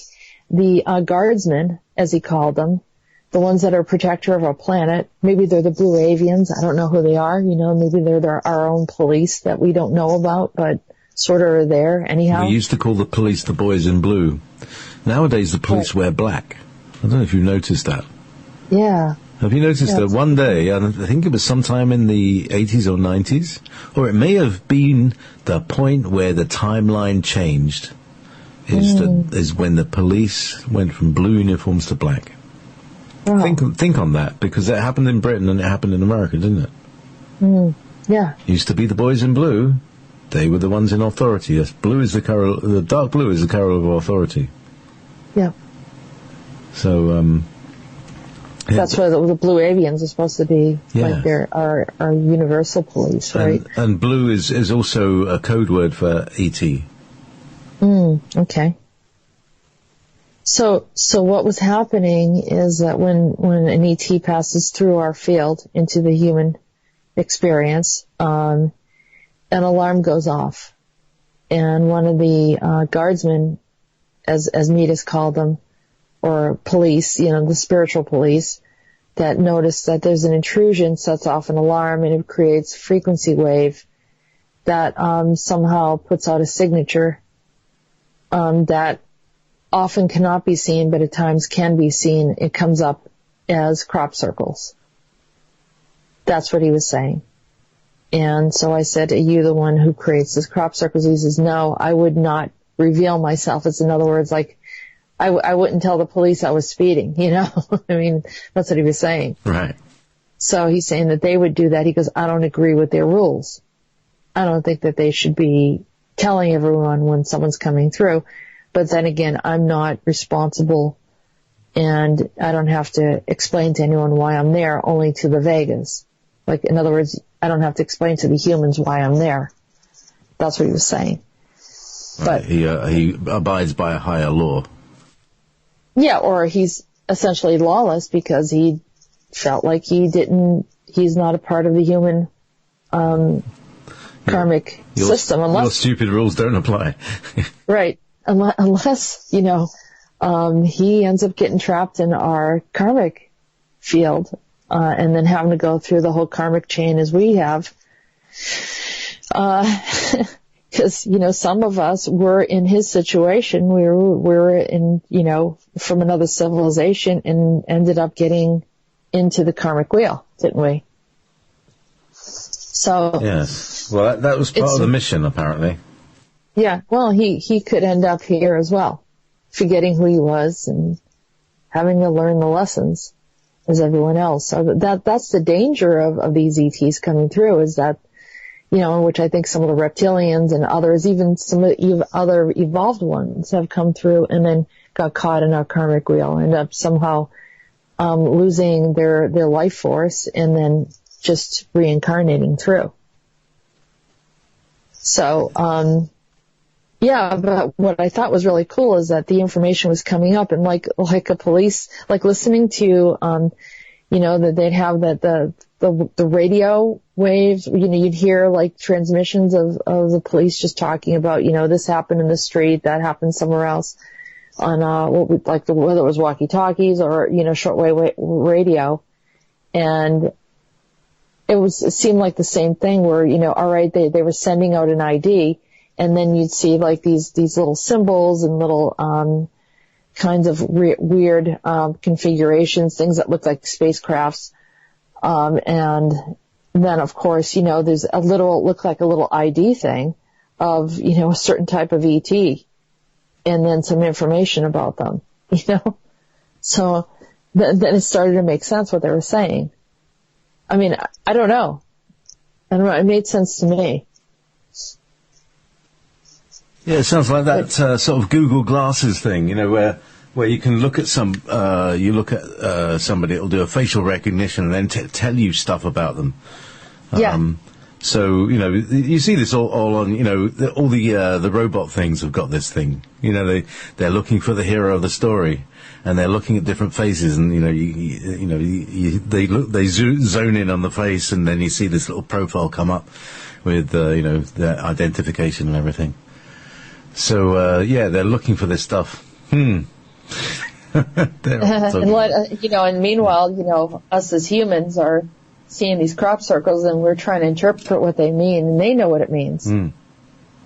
the guardsmen, as he called them, the ones that are protector of our planet. Maybe they're the blue avians. I don't know who they are. Maybe they're our own police that we don't know about, but sort of are there anyhow. We used to call the police the boys in blue. Nowadays, the police wear black. I don't know if you've noticed that. Yeah. Have you noticed that one day, I think it was sometime in the 80s or 90s, or it may have been the point where the timeline changed, is when the police went from blue uniforms to black. Wow. Think on that, because it happened in Britain and it happened in America, didn't it? Yeah. Used to be the boys in blue. They were the ones in authority. Yes, blue is the dark blue is the color of authority. Yeah. So, that's why the blue avians are supposed to be, like they're our universal police, right? And blue is also a code word for E.T. Okay. So what was happening is that when an ET passes through our field into the human experience, an alarm goes off, and one of the guardsmen, as Midas called them, or police, the spiritual police, that notice that there's an intrusion, sets off an alarm, and it creates a frequency wave that somehow puts out a signature that often cannot be seen, but at times can be seen. It comes up as crop circles. That's what he was saying. And so I said, are you the one who creates this crop circles? He says, no, I would not reveal myself. It's, in other words, like, I wouldn't tell the police I was speeding, I mean, that's what he was saying. Right. So he's saying that they would do that. He goes, I don't agree with their rules. I don't think that they should be telling everyone when someone's coming through. But then again, I'm not responsible, and I don't have to explain to anyone why I'm there, only to the Vegas. Like, in other words, I don't have to explain to the humans why I'm there. That's what he was saying. Right. But he abides by a higher law. Yeah, or he's essentially lawless because he felt like he's not a part of the human karmic system. Unless your stupid rules don't apply. Right. Unless, he ends up getting trapped in our karmic field, and then having to go through the whole karmic chain as we have. Because, some of us were in his situation. We were in, from another civilization and ended up getting into the karmic wheel, didn't we? So. Yes. Well, that was part of the mission, apparently. Yeah. Well, he could end up here as well, forgetting who he was and having to learn the lessons as everyone else. So that's the danger of these ETs coming through, is that, which I think some of the reptilians and others, even some of the other evolved ones, have come through and then got caught in our karmic wheel, end up somehow losing their life force and then just reincarnating through. So, but what I thought was really cool is that the information was coming up, and like a police, like listening to, that they'd have the radio waves, you'd hear like transmissions of the police just talking about, this happened in the street, that happened somewhere else on, whether it was walkie-talkies or, shortwave radio. And it seemed like the same thing where, all right, they were sending out an ID, and then you'd see like these little symbols and little, kinds of weird, configurations, things that look like spacecrafts, And then, of course, there's look like a little ID thing of, a certain type of ET, and then some information about them, So then it started to make sense what they were saying. I mean, I don't know. It made sense to me. Yeah, it sounds like that sort of Google Glasses thing, where you can look at somebody, it'll do a facial recognition and then tell you stuff about them. Yeah. So, you see this all on, all the robot things have got this thing. They're looking for the hero of the story, and they're looking at different faces, and, they zone in on the face, and then you see this little profile come up with, their identification and everything. So, they're looking for this stuff. And meanwhile, us as humans are seeing these crop circles, and we're trying to interpret what they mean, and they know what it means. And,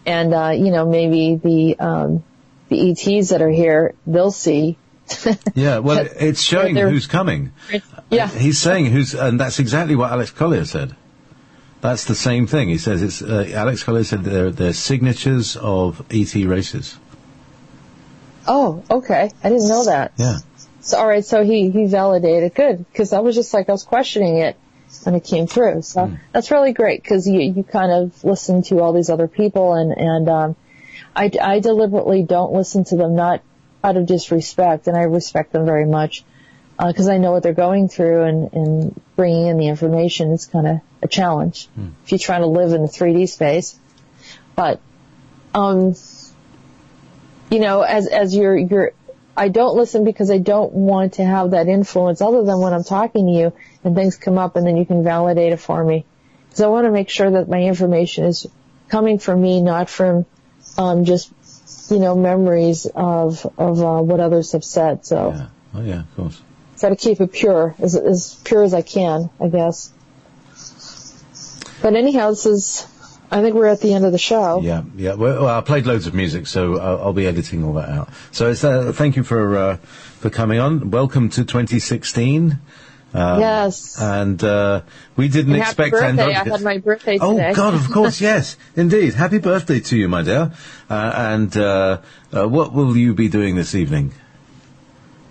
maybe the ETs that are here, they'll see. Yeah, well, it's showing who's coming. Yeah. He's saying and that's exactly what Alex Collier said. That's the same thing. He says Alex Collier said they're signatures of ET races. Oh, okay. I didn't know that. Yeah. So, all right, so he validated. Good, because I was questioning it when it came through. So that's really great, because you kind of listen to all these other people, and I deliberately don't listen to them, not out of disrespect, and I respect them very much, because I know what they're going through, and bringing in the information is kind of a challenge if you're trying to live in the 3D space. But, as I don't listen because I don't want to have that influence other than when I'm talking to you and things come up, and then you can validate it for me. Because I want to make sure that my information is coming from me, not from just, memories of what others have said. So, yeah. Oh, yeah, of course. Got to keep it pure, as pure as I can, I guess. But anyhow, I think we're at the end of the show. Yeah. Well, I played loads of music, so I'll be editing all that out. So thank you for coming on. Welcome to 2016. Yes. And we didn't expect Andronicus. I had my birthday today. Oh, God, of course, yes. Indeed. Happy birthday to you, my dear. And what will you be doing this evening,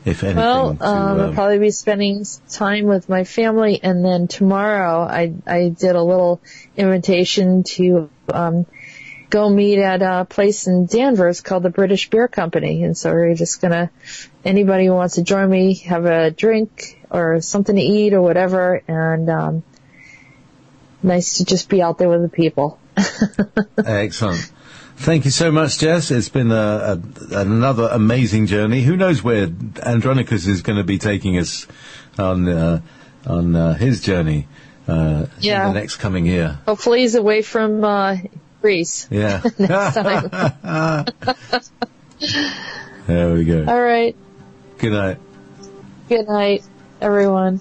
if anything? Well, I'll probably be spending time with my family, and then tomorrow I did a little invitation to go meet at a place in Danvers called the British Beer Company, and so we're just anybody who wants to join me, have a drink or something to eat or whatever, and nice to just be out there with the people. Excellent. Thank you so much, Jess. It's been another amazing journey. Who knows where Andronicus is going to be taking us on his journey in the next coming year. Hopefully he's away from Greece. Yeah. Next time. There we go. All right. Good night. Good night, everyone.